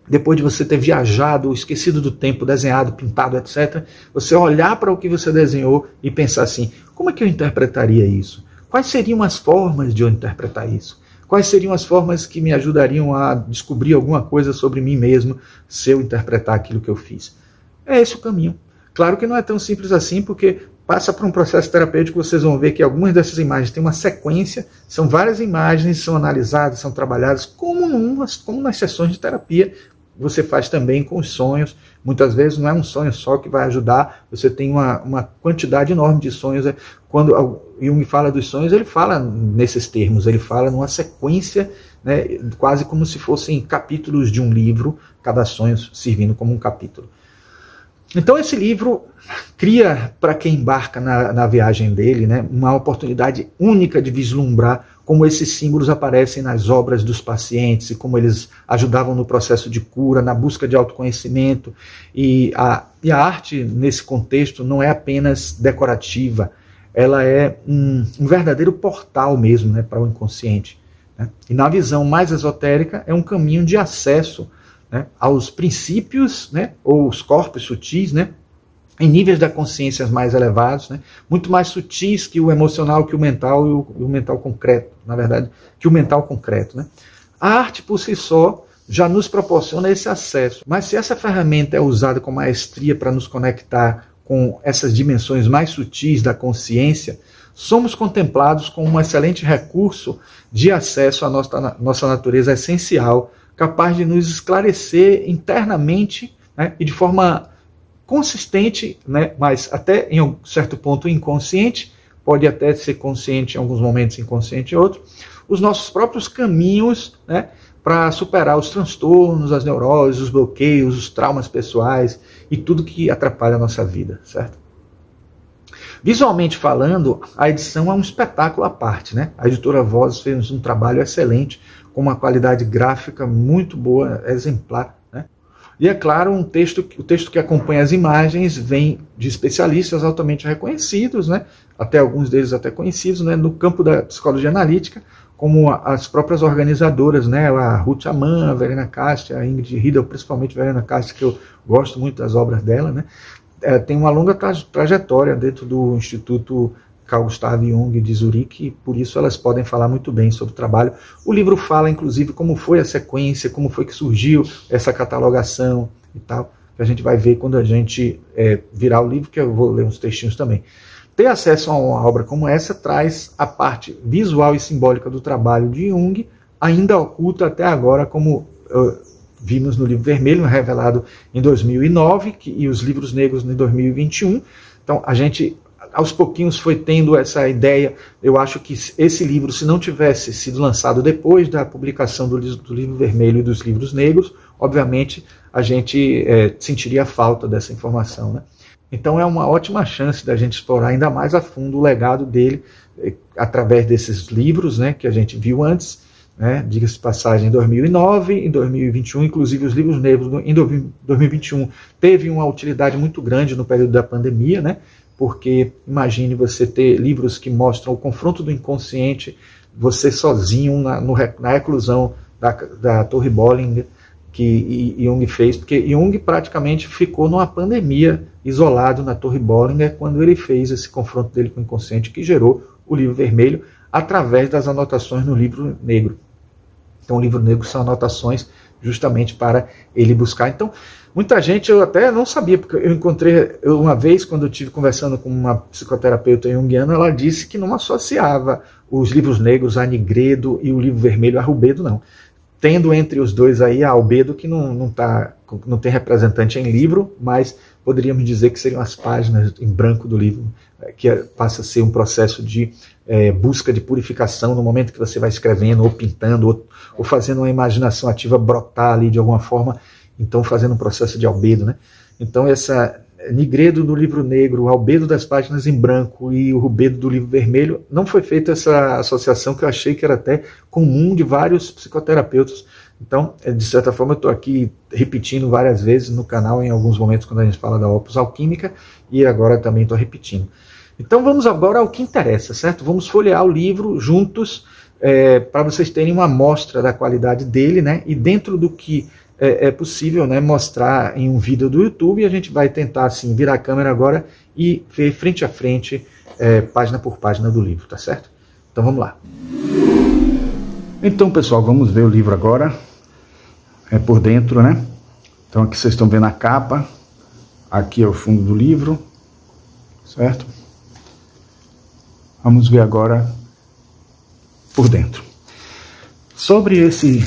depois de você ter viajado, esquecido do tempo, desenhado, pintado, etc., você olhar para o que você desenhou e pensar assim, como é que eu interpretaria isso? Quais seriam as formas de eu interpretar isso? Quais seriam as formas que me ajudariam a descobrir alguma coisa sobre mim mesmo se eu interpretar aquilo que eu fiz? É esse o caminho. Claro que não é tão simples assim, porque passa por um processo terapêutico, vocês vão ver que algumas dessas imagens têm uma sequência, são várias imagens, são analisadas, são trabalhadas, como nas sessões de terapia, você faz também com os sonhos. Muitas vezes não é um sonho só que vai ajudar, você tem uma quantidade enorme de sonhos. Quando o Jung fala dos sonhos, ele fala nesses termos, ele fala numa sequência, né, quase como se fossem capítulos de um livro, cada sonho servindo como um capítulo. Então esse livro cria, para quem embarca na viagem dele, né, uma oportunidade única de vislumbrar como esses símbolos aparecem nas obras dos pacientes e como eles ajudavam no processo de cura, na busca de autoconhecimento. E a arte, nesse contexto, não é apenas decorativa, ela é um verdadeiro portal mesmo, né, para o inconsciente. Né? E na visão mais esotérica, é um caminho de acesso, né, aos princípios, né, ou os corpos sutis, né, em níveis da consciência mais elevados, né, muito mais sutis que o emocional, que o mental e o mental concreto, na verdade, que o mental concreto. Né. A arte por si só já nos proporciona esse acesso, mas se essa ferramenta é usada com maestria para nos conectar com essas dimensões mais sutis da consciência, somos contemplados como um excelente recurso de acesso à nossa natureza essencial, capaz de nos esclarecer internamente, né, e de forma consistente, né, mas até em um certo ponto inconsciente, pode até ser consciente em alguns momentos, inconsciente em outros, os nossos próprios caminhos, né, para superar os transtornos, as neuroses, os bloqueios, os traumas pessoais e tudo que atrapalha a nossa vida, certo? Visualmente falando, a edição é um espetáculo à parte, né? A editora Vozes fez um trabalho excelente, com uma qualidade gráfica muito boa, exemplar, né? E é claro, o texto que acompanha as imagens vem de especialistas altamente reconhecidos, né? Até alguns deles até conhecidos, né? No campo da psicologia analítica, como as próprias organizadoras, né? A Ruth Amann, a Verena Castro, a Ingrid Riedel, principalmente a Verena Castro, que eu gosto muito das obras dela, né? Tem uma longa trajetória dentro do Instituto Carl Gustav Jung de Zurique, e por isso elas podem falar muito bem sobre o trabalho. O livro fala, inclusive, como foi a sequência, como foi que surgiu essa catalogação e tal. que a gente vai ver quando a gente virar o livro, que eu vou ler uns textinhos também. Ter acesso a uma obra como essa traz a parte visual e simbólica do trabalho de Jung, ainda oculta até agora, como vimos no Livro Vermelho, revelado em 2009, e os Livros Negros em 2021. Então, a gente, aos pouquinhos, foi tendo essa ideia. Eu acho que esse livro, se não tivesse sido lançado depois da publicação do Livro Vermelho e dos Livros Negros, obviamente, a gente sentiria falta dessa informação, né? Então é uma ótima chance da gente explorar ainda mais a fundo o legado dele através desses livros, né, que a gente viu antes, né, diga-se de passagem, em 2009, em 2021, inclusive os Livros Negros em 2021 teve uma utilidade muito grande no período da pandemia, né, porque imagine você ter livros que mostram o confronto do inconsciente, você sozinho na reclusão da Torre Bollinger, que Jung fez, porque Jung praticamente ficou numa pandemia isolado na Torre Bollinger quando ele fez esse confronto dele com o inconsciente, que gerou o Livro Vermelho através das anotações no Livro Negro. Então o Livro Negro são anotações justamente para ele buscar. Então muita gente, eu até não sabia, porque eu encontrei uma vez, quando eu estive conversando com uma psicoterapeuta junguiana, ela disse que não associava os Livros Negros a Nigredo e o Livro Vermelho a Rubedo, não. Tendo entre os dois aí a Albedo, que não tem representante em livro, mas poderíamos dizer que seriam as páginas em branco do livro, que passa a ser um processo de busca de purificação no momento que você vai escrevendo, ou pintando, ou fazendo uma imaginação ativa brotar ali de alguma forma, então fazendo um processo de albedo, né? Então essa Nigredo do Livro Negro, o albedo das páginas em branco e o rubedo do Livro Vermelho, não foi feita essa associação que eu achei que era até comum de vários psicoterapeutas. Então, de certa forma, eu estou aqui repetindo várias vezes no canal, em alguns momentos, quando a gente fala da Opus Alquímica, e agora também estou repetindo. Então, vamos agora ao que interessa, certo? Vamos folhear o livro juntos, para vocês terem uma amostra da qualidade dele, né? E dentro do que é possível, né, mostrar em um vídeo do YouTube, e a gente vai tentar assim, virar a câmera agora e ver frente a frente, página por página do livro, tá certo? Então vamos lá. Então, pessoal, vamos ver o livro agora, por dentro, né? Então aqui vocês estão vendo a capa, aqui é o fundo do livro, certo? Vamos ver agora por dentro. Sobre esse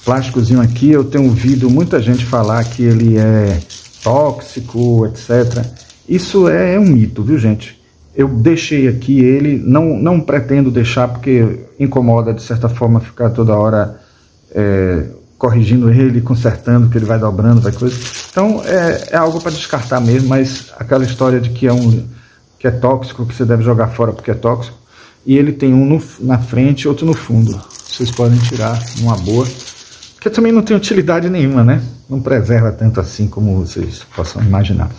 plásticozinho aqui, eu tenho ouvido muita gente falar que ele é tóxico, etc. Isso é um mito, viu, gente? Eu deixei aqui ele, não pretendo deixar porque incomoda de certa forma ficar toda hora corrigindo ele, consertando, que ele vai dobrando, vai coisa. Então é algo para descartar mesmo, mas aquela história de que que é tóxico, que você deve jogar fora porque é tóxico, e ele tem um na frente e outro no fundo. Vocês podem tirar numa boa. Porque também não tem utilidade nenhuma, né? Não preserva tanto assim como vocês possam imaginar.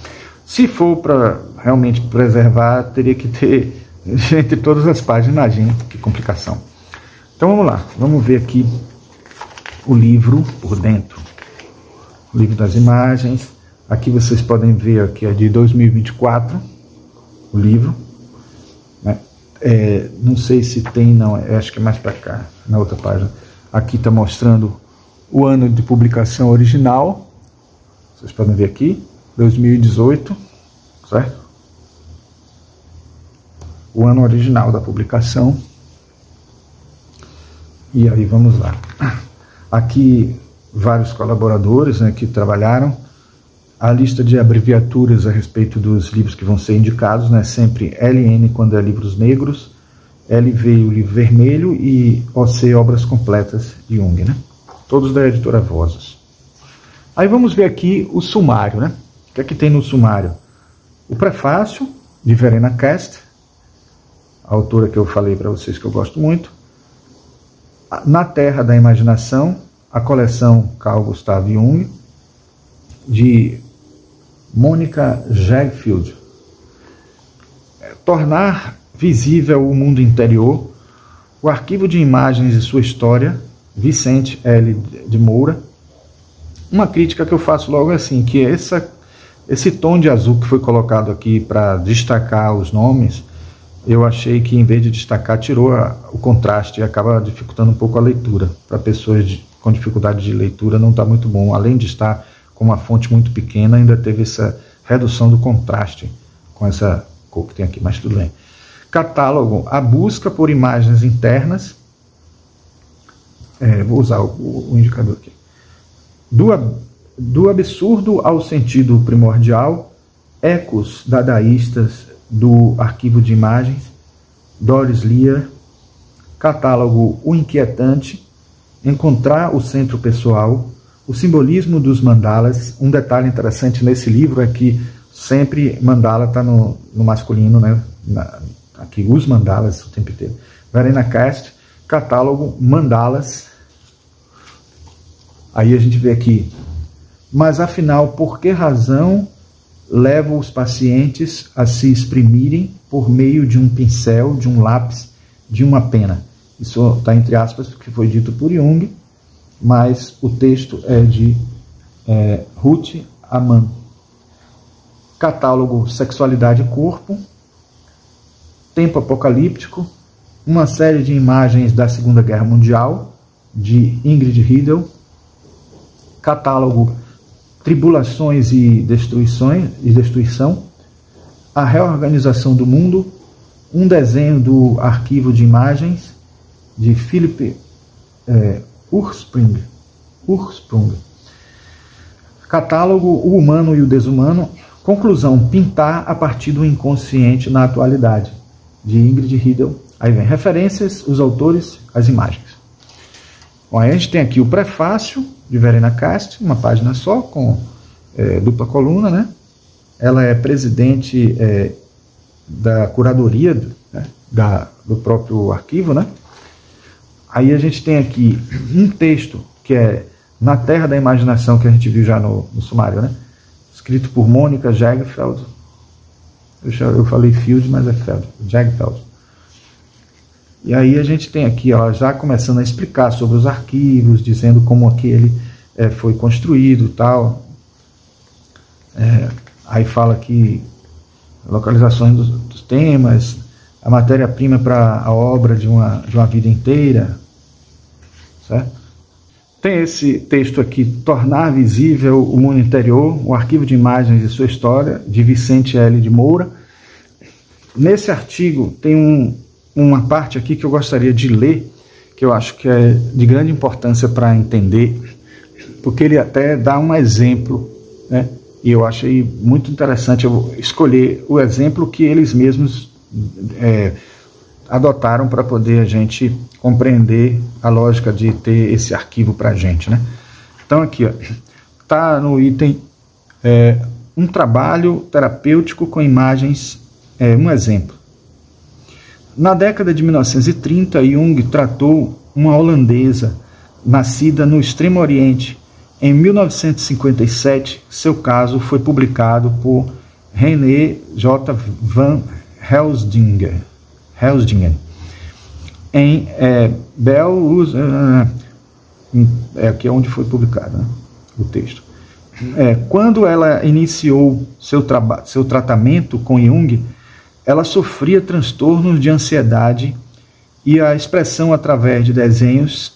Se for para realmente preservar, teria que ter entre todas as páginas, imagina que complicação. Então vamos lá, vamos ver aqui o livro por dentro. O livro das imagens. Aqui vocês podem ver que é de 2024, o livro. Né? Não sei se tem, não, acho que é mais para cá, na outra página. Aqui está mostrando o ano de publicação original, vocês podem ver aqui, 2018, certo? O ano original da publicação. E aí vamos lá. Aqui vários colaboradores, né, que trabalharam. A lista de abreviaturas a respeito dos livros que vão ser indicados, né, sempre LN quando é livros negros, LV o livro vermelho e OC obras completas de Jung, né? Todos da editora Vozes. Aí vamos ver aqui o sumário, né? O que é que tem no sumário? O prefácio de Verena Kast, a autora que eu falei para vocês que eu gosto muito. Na Terra da Imaginação, a coleção Carl Gustav Jung, de Mônica Jegfield. Tornar visível o mundo interior, o arquivo de imagens e sua história, Vicente L. de Moura. Uma crítica que eu faço logo assim, que esse tom de azul que foi colocado aqui para destacar os nomes, eu achei que em vez de destacar, tirou o contraste e acaba dificultando um pouco a leitura. Para pessoas com dificuldade de leitura não está muito bom, além de estar com uma fonte muito pequena, ainda teve essa redução do contraste com essa cor que tem aqui, mas tudo bem. Catálogo, a busca por imagens internas. Vou usar o indicador aqui. Do absurdo ao sentido primordial, ecos dadaístas do arquivo de imagens, Doris Lear. Catálogo, o inquietante, encontrar o centro pessoal, o simbolismo dos mandalas. Um detalhe interessante nesse livro é que sempre mandala está no masculino, né? Aqui os mandalas o tempo inteiro. Verena Cast, catálogo, mandalas. Aí a gente vê aqui, mas afinal, por que razão leva os pacientes a se exprimirem por meio de um pincel, de um lápis, de uma pena? Isso está entre aspas, porque foi dito por Jung, mas o texto é de Ruth Amann. Catálogo, sexualidade e corpo. Tempo apocalíptico. Uma série de imagens da Segunda Guerra Mundial, de Ingrid Riedel. Catálogo, tribulações e destruição. A reorganização do mundo. Um desenho do arquivo de imagens de Philip Ursprung. Catálogo, o humano e o desumano. Conclusão, pintar a partir do inconsciente na atualidade, de Ingrid Riedel. Aí vem referências, os autores, as imagens. Bom, aí a gente tem aqui o prefácio de Verena Cast, uma página só, com dupla coluna, né? Ela é presidente da curadoria, né, do próprio arquivo, né? Aí a gente tem aqui um texto que é Na Terra da Imaginação, que a gente viu já no sumário, né? Escrito por Mônica Jagfeld. Eu falei Field, mas é Feld, Jagfeld. E aí a gente tem aqui, ó, já começando a explicar sobre os arquivos, dizendo como aquele foi construído e tal. Aí fala aqui localizações dos temas, a matéria-prima para a obra de uma vida inteira, certo? Tem esse texto aqui, Tornar Visível o Mundo Interior, o arquivo de imagens e sua história, de Vicente L. de Moura. Nesse artigo tem uma parte aqui que eu gostaria de ler, que eu acho que é de grande importância para entender, porque ele até dá um exemplo, né? E eu achei muito interessante eu escolher o exemplo que eles mesmos adotaram para poder a gente compreender a lógica de ter esse arquivo para a gente, né? Então aqui está no item um trabalho terapêutico com imagens, um exemplo. Na década de 1930, Jung tratou uma holandesa nascida no Extremo Oriente. Em 1957, seu caso foi publicado por René J. van Helsdingen em aqui é onde foi publicado, né, o texto. Quando ela iniciou seu tratamento com Jung, ela sofria transtornos de ansiedade e a expressão através de desenhos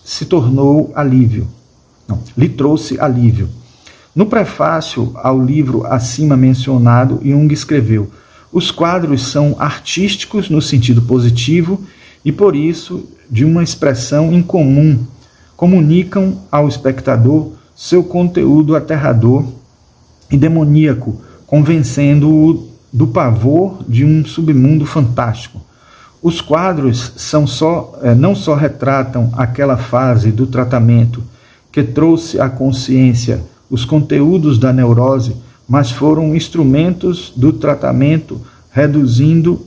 lhe trouxe alívio. No prefácio ao livro acima mencionado, Jung escreveu: os quadros são artísticos no sentido positivo e, por isso, de uma expressão incomum, comunicam ao espectador seu conteúdo aterrador e demoníaco, convencendo-o do pavor de um submundo fantástico. Os quadros não só retratam aquela fase do tratamento que trouxe à consciência os conteúdos da neurose, mas foram instrumentos do tratamento, reduzindo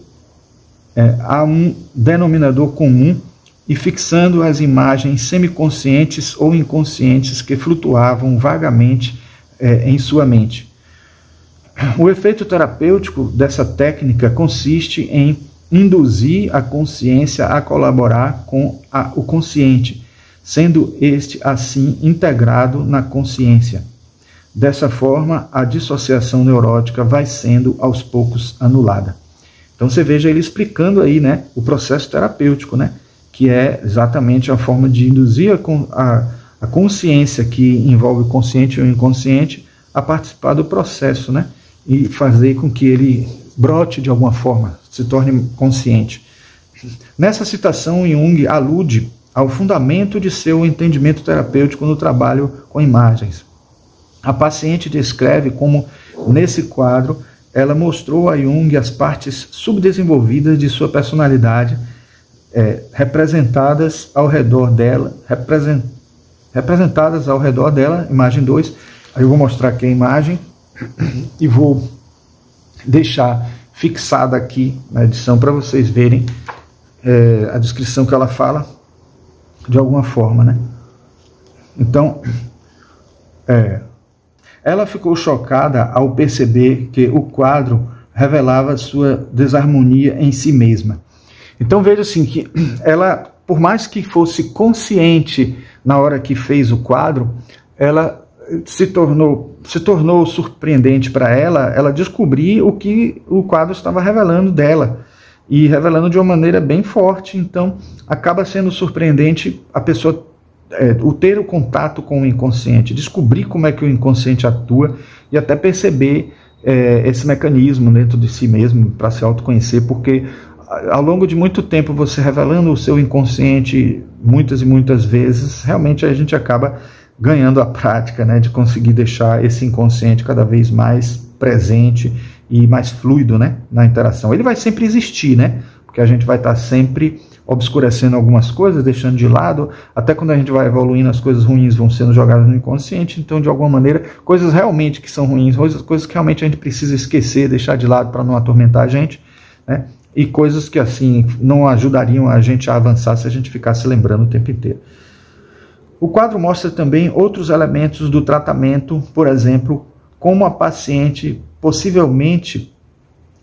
a um denominador comum e fixando as imagens semiconscientes ou inconscientes que flutuavam vagamente em sua mente. O efeito terapêutico dessa técnica consiste em induzir a consciência a colaborar com o consciente, sendo este assim integrado na consciência. Dessa forma, a dissociação neurótica vai sendo aos poucos anulada. Então você veja ele explicando aí, né, o processo terapêutico, né, que é exatamente a forma de induzir a consciência que envolve o consciente ou inconsciente a participar do processo, né? E fazer com que ele brote de alguma forma, se torne consciente. Nessa citação, Jung alude ao fundamento de seu entendimento terapêutico no trabalho com imagens. A paciente descreve como, nesse quadro, ela mostrou a Jung as partes subdesenvolvidas de sua personalidade, representadas ao redor dela, imagem 2. Aí eu vou mostrar aqui a imagem e vou deixar fixada aqui na edição para vocês verem a descrição que ela fala de alguma forma, né? Então, ela ficou chocada ao perceber que o quadro revelava sua desarmonia em si mesma. Então veja assim que ela, por mais que fosse consciente na hora que fez o quadro, ela se tornou surpreendente para ela descobrir o que o quadro estava revelando dela, e revelando de uma maneira bem forte. Então acaba sendo surpreendente a pessoa ter o contato com o inconsciente, descobrir como é que o inconsciente atua e até perceber esse mecanismo dentro de si mesmo para se autoconhecer, porque ao longo de muito tempo você revelando o seu inconsciente muitas e muitas vezes, realmente a gente acaba ganhando a prática, né, de conseguir deixar esse inconsciente cada vez mais presente e mais fluido, né, na interação. Ele vai sempre existir, né, porque a gente vai estar sempre obscurecendo algumas coisas, deixando de lado, até quando a gente vai evoluindo, as coisas ruins vão sendo jogadas no inconsciente. Então, de alguma maneira, coisas realmente que são ruins, coisas que realmente a gente precisa esquecer, deixar de lado para não atormentar a gente, né, e coisas que assim não ajudariam a gente a avançar se a gente ficasse lembrando o tempo inteiro. O quadro mostra também outros elementos do tratamento, por exemplo, como a paciente possivelmente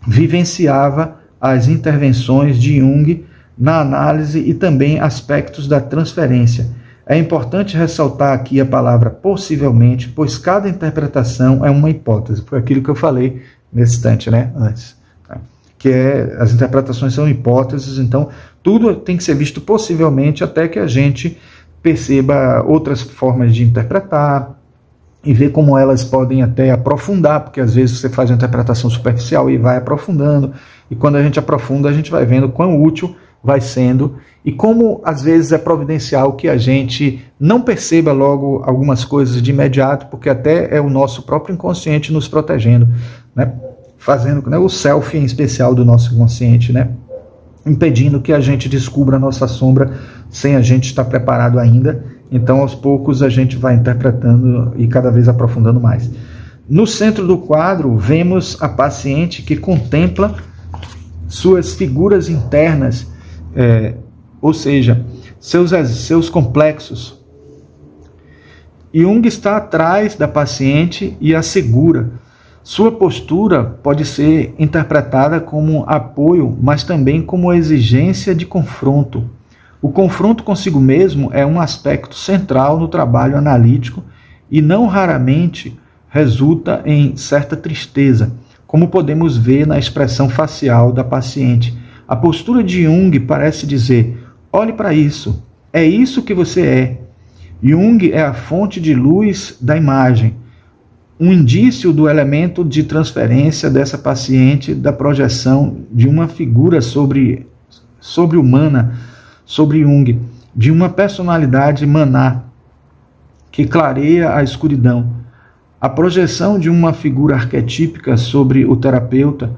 vivenciava as intervenções de Jung na análise e também aspectos da transferência. É importante ressaltar aqui a palavra possivelmente, pois cada interpretação é uma hipótese. Foi aquilo que eu falei nesse instante, né, antes. Que as interpretações são hipóteses, então tudo tem que ser visto possivelmente até que a gente perceba outras formas de interpretar e ver como elas podem até aprofundar, porque às vezes você faz uma interpretação superficial e vai aprofundando, e quando a gente aprofunda a gente vai vendo quão útil vai sendo e como às vezes é providencial que a gente não perceba logo algumas coisas de imediato, porque até é o nosso próprio inconsciente nos protegendo, né? Fazendo, né, o selfie em especial do nosso inconsciente, né, impedindo que a gente descubra a nossa sombra sem a gente estar preparado ainda. Então, aos poucos, a gente vai interpretando e cada vez aprofundando mais. No centro do quadro, vemos a paciente que contempla suas figuras internas, ou seja, seus complexos. Jung está atrás da paciente e a segura. Sua postura pode ser interpretada como apoio, mas também como exigência de confronto. O confronto consigo mesmo é um aspecto central no trabalho analítico e não raramente resulta em certa tristeza, como podemos ver na expressão facial da paciente. A postura de Jung parece dizer: olhe para isso, é isso que você é. Jung é a fonte de luz da imagem, um indício do elemento de transferência dessa paciente, da projeção de uma figura sobre-humana, sobre Jung, de uma personalidade maná, que clareia a escuridão. A projeção de uma figura arquetípica sobre o terapeuta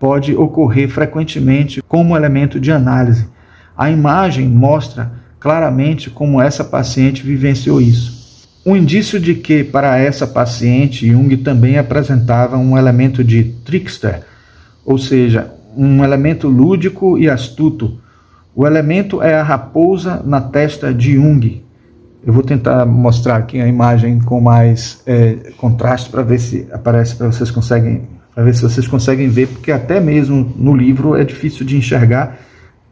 pode ocorrer frequentemente como elemento de análise. A imagem mostra claramente como essa paciente vivenciou isso. Um indício de que, para essa paciente, Jung também apresentava um elemento de trickster, ou seja, um elemento lúdico e astuto. O elemento é a raposa na testa de Jung. Eu vou tentar mostrar aqui a imagem com mais contraste para ver se aparece, para vocês conseguem ver, porque até mesmo no livro é difícil de enxergar,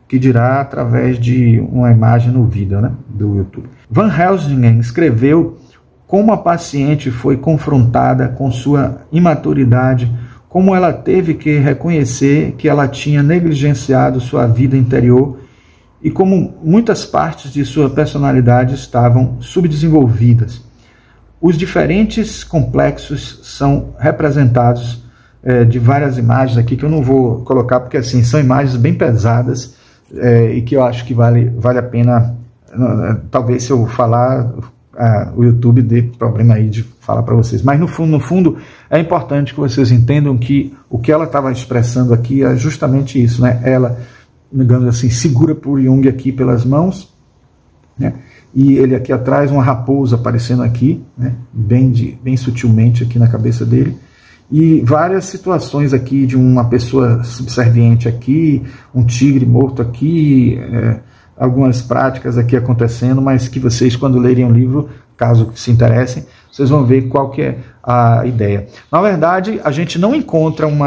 que dirá através de uma imagem no vídeo, né, do YouTube. Van Helsingen escreveu como a paciente foi confrontada com sua imaturidade, como ela teve que reconhecer que ela tinha negligenciado sua vida interior e como muitas partes de sua personalidade estavam subdesenvolvidas. Os diferentes complexos são representados de várias imagens aqui, que eu não vou colocar, porque assim, são imagens bem pesadas e que eu acho que vale a pena, talvez se eu falar, o YouTube dê problema aí de falar para vocês. Mas no fundo, é importante que vocês entendam que o que ela estava expressando aqui é justamente isso, né? Ela, digamos assim, segura por Jung aqui pelas mãos, né? E ele aqui atrás, uma raposa aparecendo aqui, né? bem sutilmente aqui na cabeça dele. E várias situações aqui de uma pessoa subserviente aqui, um tigre morto aqui, algumas práticas aqui acontecendo, mas que vocês, quando lerem o livro, caso se interessem, vocês vão ver qual que é a ideia. Na verdade, a gente não encontra um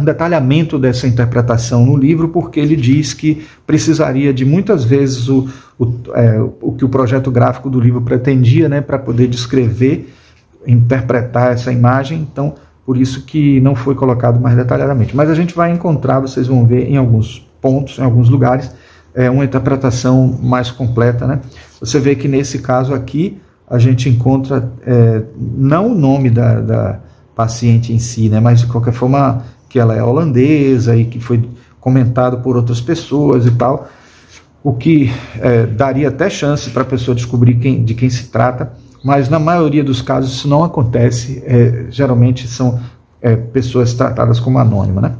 detalhamento dessa interpretação no livro, porque ele diz que precisaria de muitas vezes o que o projeto gráfico do livro pretendia, né, para poder descrever, interpretar essa imagem, então por isso que não foi colocado mais detalhadamente. Mas a gente vai encontrar, vocês vão ver em alguns pontos, em alguns lugares, uma interpretação mais completa, né? Você vê que nesse caso aqui a gente encontra não o nome da paciente em si, né, mas de qualquer forma que ela é holandesa e que foi comentado por outras pessoas e tal, o que daria até chance para a pessoa descobrir de quem se trata, mas na maioria dos casos isso não acontece, geralmente são pessoas tratadas como anônimas, né?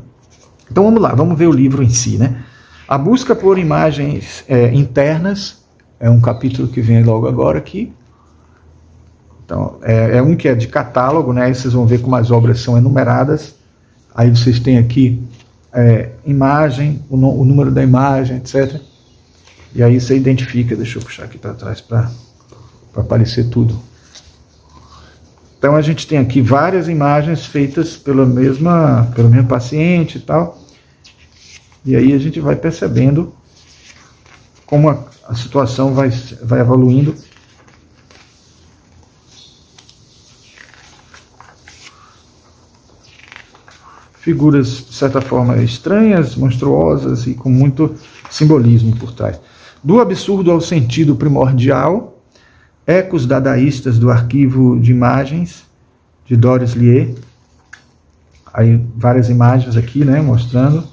Então vamos lá, vamos ver o livro em si, né? A busca por imagens internas é um capítulo que vem logo agora aqui. Então, é um que é de catálogo, né? Aí vocês vão ver como as obras são enumeradas. Aí vocês têm aqui imagem, o número da imagem, etc. E aí você identifica, deixa eu puxar aqui para trás para aparecer tudo. Então a gente tem aqui várias imagens feitas pelo mesmo paciente e tal. E aí a gente vai percebendo como a situação vai evoluindo. Figuras, de certa forma, estranhas, monstruosas e com muito simbolismo por trás. Do absurdo ao sentido primordial, ecos dadaístas do arquivo de imagens de Doris Lyer. Aí várias imagens aqui, né, mostrando.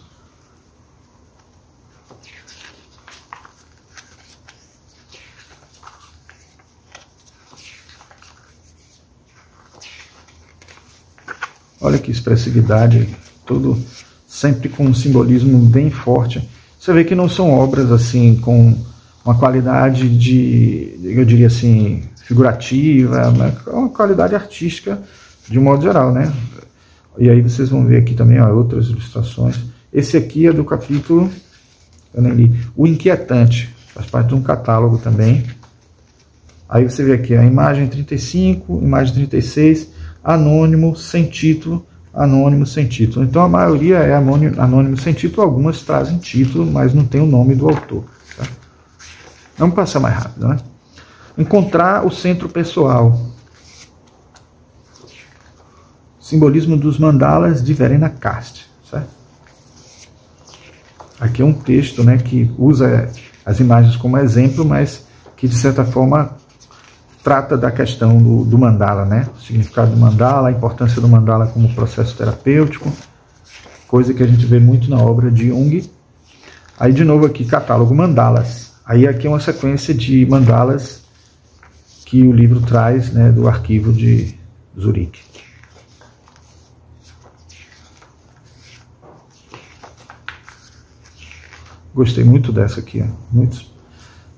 Olha que expressividade, tudo sempre com um simbolismo bem forte. Você vê que não são obras assim com uma qualidade eu diria assim, figurativa, mas uma qualidade artística de um modo geral, né? E aí vocês vão ver aqui também outras ilustrações. Esse aqui é do capítulo, eu nem li, O Inquietante, faz parte de um catálogo também. Aí você vê aqui a imagem 35, imagem 36, anônimo, sem título, anônimo, sem título. Então a maioria é anônimo, sem título, algumas trazem título, mas não tem o nome do autor. Tá? Vamos passar mais rápido, né? Encontrar o centro pessoal. Simbolismo dos mandalas de Verena Cast. Certo? Aqui é um texto, né, que usa as imagens como exemplo, mas que de certa forma trata da questão do mandala, né? O significado do mandala, a importância do mandala como processo terapêutico, coisa que a gente vê muito na obra de Jung. Aí de novo aqui, catálogo mandalas. Aí aqui é uma sequência de mandalas que o livro traz, né, do arquivo de Zurique. Gostei muito dessa aqui,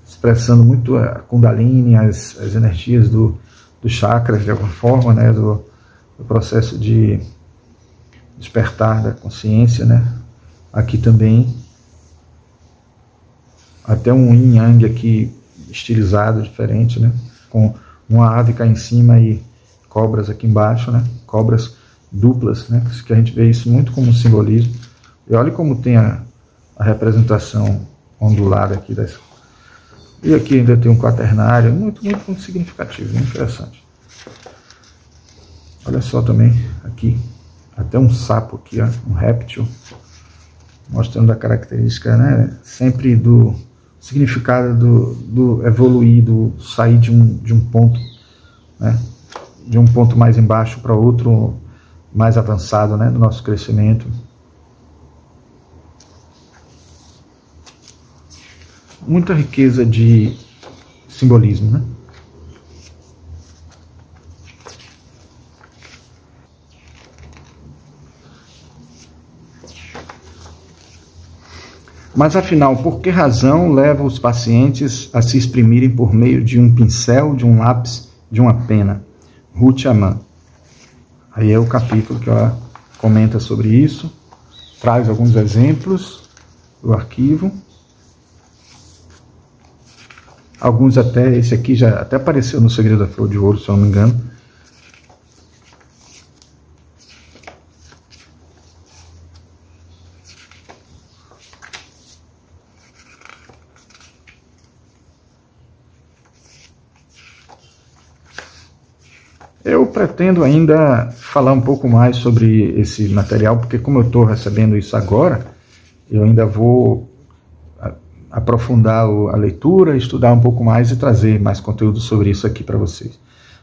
expressando muito a Kundalini, as energias dos chakras, de alguma forma, né, do processo de despertar da consciência, né? Aqui também, até um yin yang aqui estilizado, diferente, né? Com uma ave cá em cima e cobras aqui embaixo, né? Cobras duplas, né? Que a gente vê isso muito como um simbolismo. E olha como tem a representação ondulada aqui das. E aqui ainda tem um quaternário, muito significativo, muito interessante. Olha só também aqui, até um sapo aqui, ó, um réptil, mostrando a característica, né, sempre do significado do evoluir, do sair de um ponto né, de um ponto mais embaixo para outro mais avançado, né, do nosso crescimento. Muita riqueza de simbolismo, né? Mas afinal, por que razão leva os pacientes a se exprimirem por meio de um pincel, de um lápis, de uma pena? Ruth Aman. Aí é o capítulo que ela comenta sobre isso, traz alguns exemplos do arquivo. Alguns até, esse aqui já até apareceu no Segredo da Flor de Ouro, se eu não me engano. Eu pretendo ainda falar um pouco mais sobre esse material, porque como eu estou recebendo isso agora, eu ainda vou aprofundar a leitura, estudar um pouco mais e trazer mais conteúdo sobre isso aqui para vocês.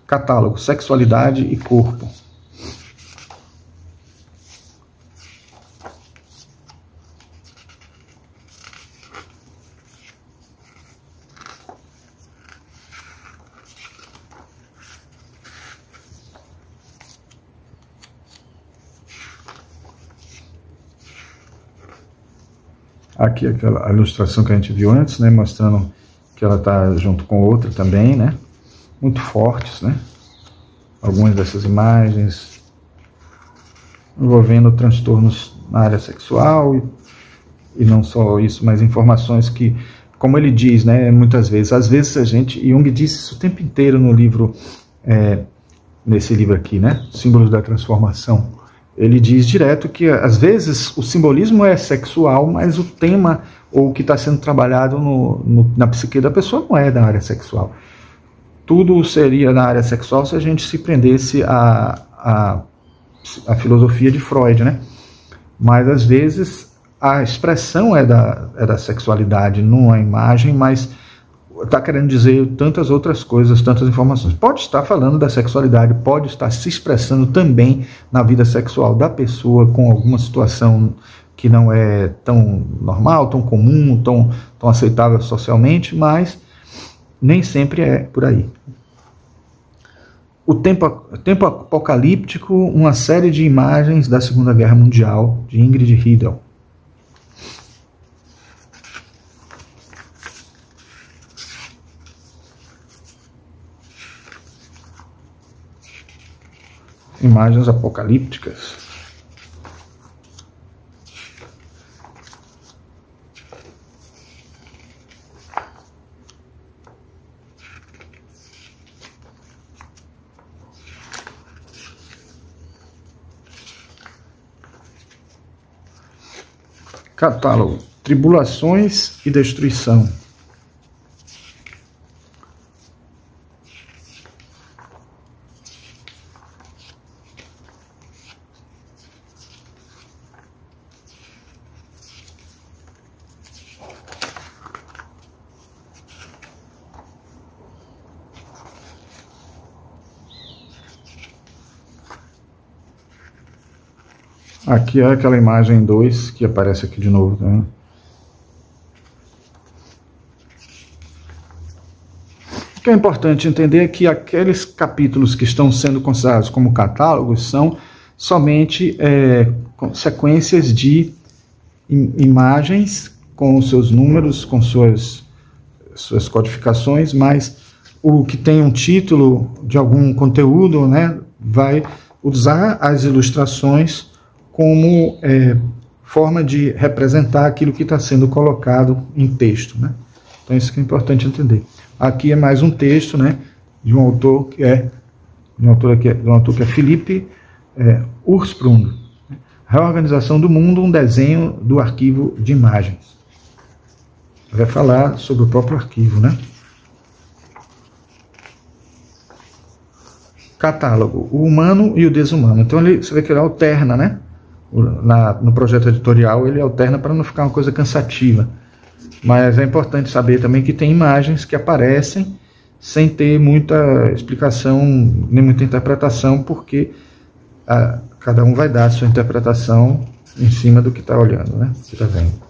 Catálogo, Sexualidade e Corpo. Aqui aquela ilustração que a gente viu antes, né, mostrando que ela está junto com outra também, né, muito fortes, né, algumas dessas imagens envolvendo transtornos na área sexual e não só isso, mas informações que, como ele diz, né, muitas vezes, às vezes a gente, Jung disse isso o tempo inteiro no livro, nesse livro aqui, né, Símbolos da Transformação. Ele diz direto que, às vezes, o simbolismo é sexual, mas o tema, ou o que está sendo trabalhado na psique da pessoa, não é da área sexual. Tudo seria na área sexual se a gente se prendesse à filosofia de Freud, né? Mas, às vezes, a expressão é da sexualidade numa imagem, mas está querendo dizer tantas outras coisas, tantas informações. Pode estar falando da sexualidade, pode estar se expressando também na vida sexual da pessoa com alguma situação que não é tão normal, tão comum, tão aceitável socialmente, mas nem sempre é por aí. O tempo apocalíptico, uma série de imagens da Segunda Guerra Mundial, de Ingrid Riedel. Imagens apocalípticas. Catálogo, Tribulações e Destruição. Aqui é aquela imagem 2 que aparece aqui de novo, tá? O que é importante entender é que aqueles capítulos que estão sendo considerados como catálogos são somente sequências de imagens com os seus números, com suas codificações, mas o que tem um título de algum conteúdo, né, vai usar as ilustrações como forma de representar aquilo que está sendo colocado em texto, né? Então isso que é importante entender. Aqui é mais um texto, né, de um autor que é Philippe Ursprung, Reorganização do Mundo, um desenho do arquivo de imagens. Vai falar sobre o próprio arquivo, né? Catálogo, o humano e o desumano. Então você vê que ele alterna, né? No projeto editorial ele alterna para não ficar uma coisa cansativa, mas é importante saber também que tem imagens que aparecem sem ter muita explicação, nem muita interpretação, porque cada um vai dar a sua interpretação em cima do que está olhando, né? Você está vendo.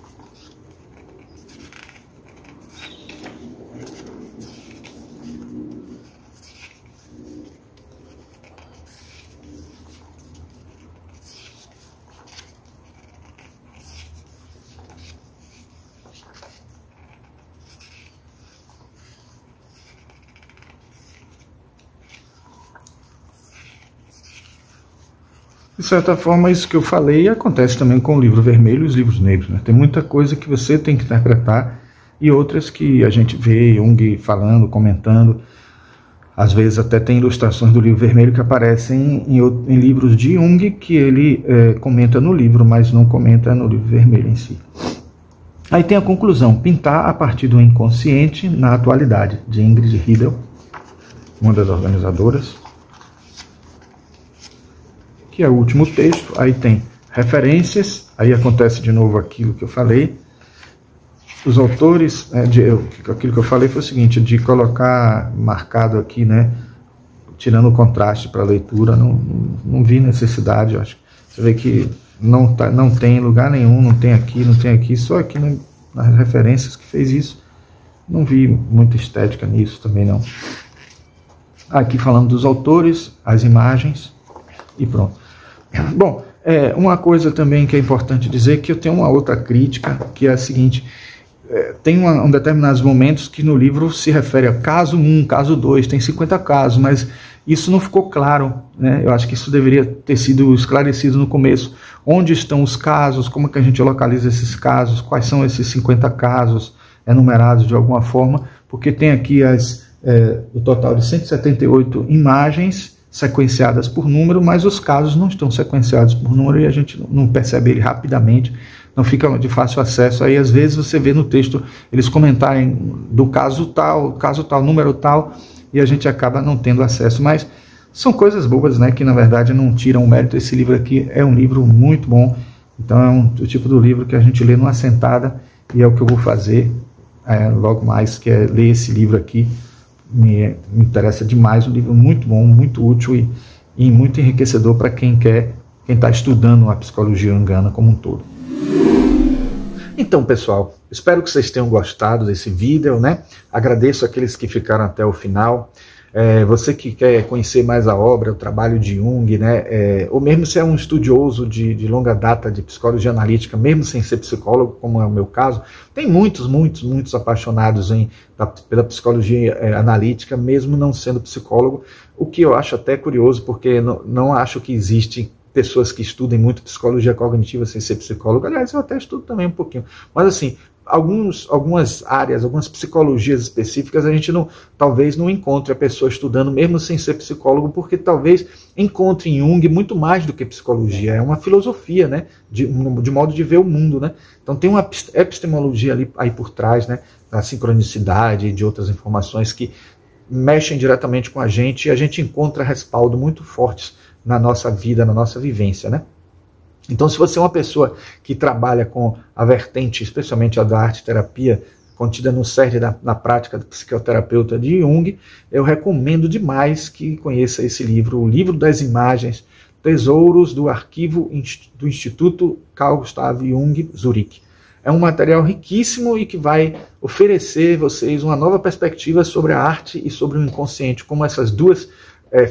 De certa forma, isso que eu falei acontece também com o livro vermelho e os livros negros, né? Tem muita coisa que você tem que interpretar e outras que a gente vê Jung falando, comentando. Às vezes até tem ilustrações do livro vermelho que aparecem em livros de Jung que ele comenta no livro, mas não comenta no livro vermelho em si. Aí tem a conclusão: pintar a partir do inconsciente na atualidade, de Ingrid Riedel, uma das organizadoras. Que é o último texto. Aí tem referências, aí acontece de novo aquilo que eu falei. Os autores, aquilo que eu falei foi o seguinte, de colocar marcado aqui, né, tirando o contraste para a leitura, não vi necessidade, eu acho. Você vê que não tem lugar nenhum, não tem aqui, só aqui nas referências que fez isso. Não vi muita estética nisso também, não. Aqui falando dos autores, as imagens e pronto. Bom, uma coisa também que é importante dizer, que eu tenho uma outra crítica, que é a seguinte: tem determinados momentos que no livro se refere a caso 1, caso 2, tem 50 casos, mas isso não ficou claro, né? Eu acho que isso deveria ter sido esclarecido no começo. Onde estão os casos, como que a gente localiza esses casos, quais são esses 50 casos enumerados de alguma forma, porque tem aqui o total de 178 imagens, sequenciadas por número, mas os casos não estão sequenciados por número e a gente não percebe ele rapidamente, não fica de fácil acesso. Aí às vezes você vê no texto eles comentarem do caso tal, número tal, e a gente acaba não tendo acesso, mas são coisas bobas, né, que na verdade não tiram o mérito. Esse livro aqui é um livro muito bom, então é o tipo do livro que a gente lê numa sentada, e é o que eu vou fazer logo mais, que é ler esse livro aqui. Me interessa demais, um livro muito bom, muito útil e muito enriquecedor para quem está estudando a psicologia junguiana como um todo. Então, pessoal, espero que vocês tenham gostado desse vídeo, né? Agradeço aqueles que ficaram até o final. Você que quer conhecer mais a obra, o trabalho de Jung, né? Ou mesmo se é um estudioso de longa data de psicologia analítica, mesmo sem ser psicólogo, como é o meu caso, tem muitos apaixonados pela psicologia analítica, mesmo não sendo psicólogo, o que eu acho até curioso, porque não acho que existe pessoas que estudem muito psicologia cognitiva sem ser psicólogo. Aliás, eu até estudo também um pouquinho, mas assim, algumas áreas, algumas psicologias específicas, a gente talvez não encontre a pessoa estudando mesmo sem ser psicólogo, porque talvez encontre em Jung muito mais do que psicologia. É uma filosofia, né, de modo de ver o mundo, né? Então tem uma epistemologia aí por trás, né, da sincronicidade e de outras informações que mexem diretamente com a gente, e a gente encontra respaldo muito fortes na nossa vida, na nossa vivência, né? Então, se você é uma pessoa que trabalha com a vertente, especialmente a da arte-terapia, contida no cerne na prática do psicoterapeuta de Jung, eu recomendo demais que conheça esse livro, o Livro das Imagens, Tesouros do Arquivo do Instituto Carl Gustav Jung, Zurique. É um material riquíssimo e que vai oferecer a vocês uma nova perspectiva sobre a arte e sobre o inconsciente, como essas duas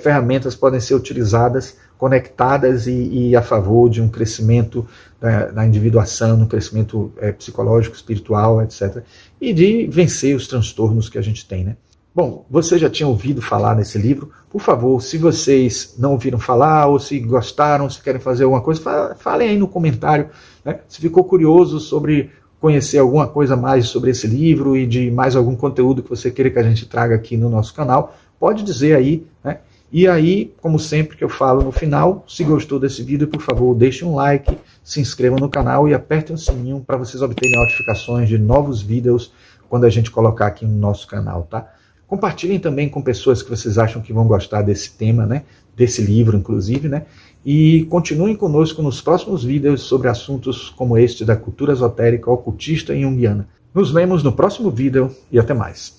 ferramentas podem ser utilizadas, conectadas e a favor de um crescimento da individuação, um crescimento psicológico, espiritual, etc. E de vencer os transtornos que a gente tem, né? Bom, você já tinha ouvido falar nesse livro? Por favor, se vocês não ouviram falar, ou se gostaram, se querem fazer alguma coisa, falem aí no comentário, né? Se ficou curioso sobre conhecer alguma coisa mais sobre esse livro e de mais algum conteúdo que você queira que a gente traga aqui no nosso canal, pode dizer aí, né? E aí, como sempre que eu falo no final, se gostou desse vídeo, por favor, deixe um like, se inscreva no canal e aperte o sininho para vocês obterem notificações de novos vídeos quando a gente colocar aqui no nosso canal, tá? Compartilhem também com pessoas que vocês acham que vão gostar desse tema, né? Desse livro, inclusive, né? E continuem conosco nos próximos vídeos sobre assuntos como este da cultura esotérica, ocultista e junguiana. Nos vemos no próximo vídeo e até mais.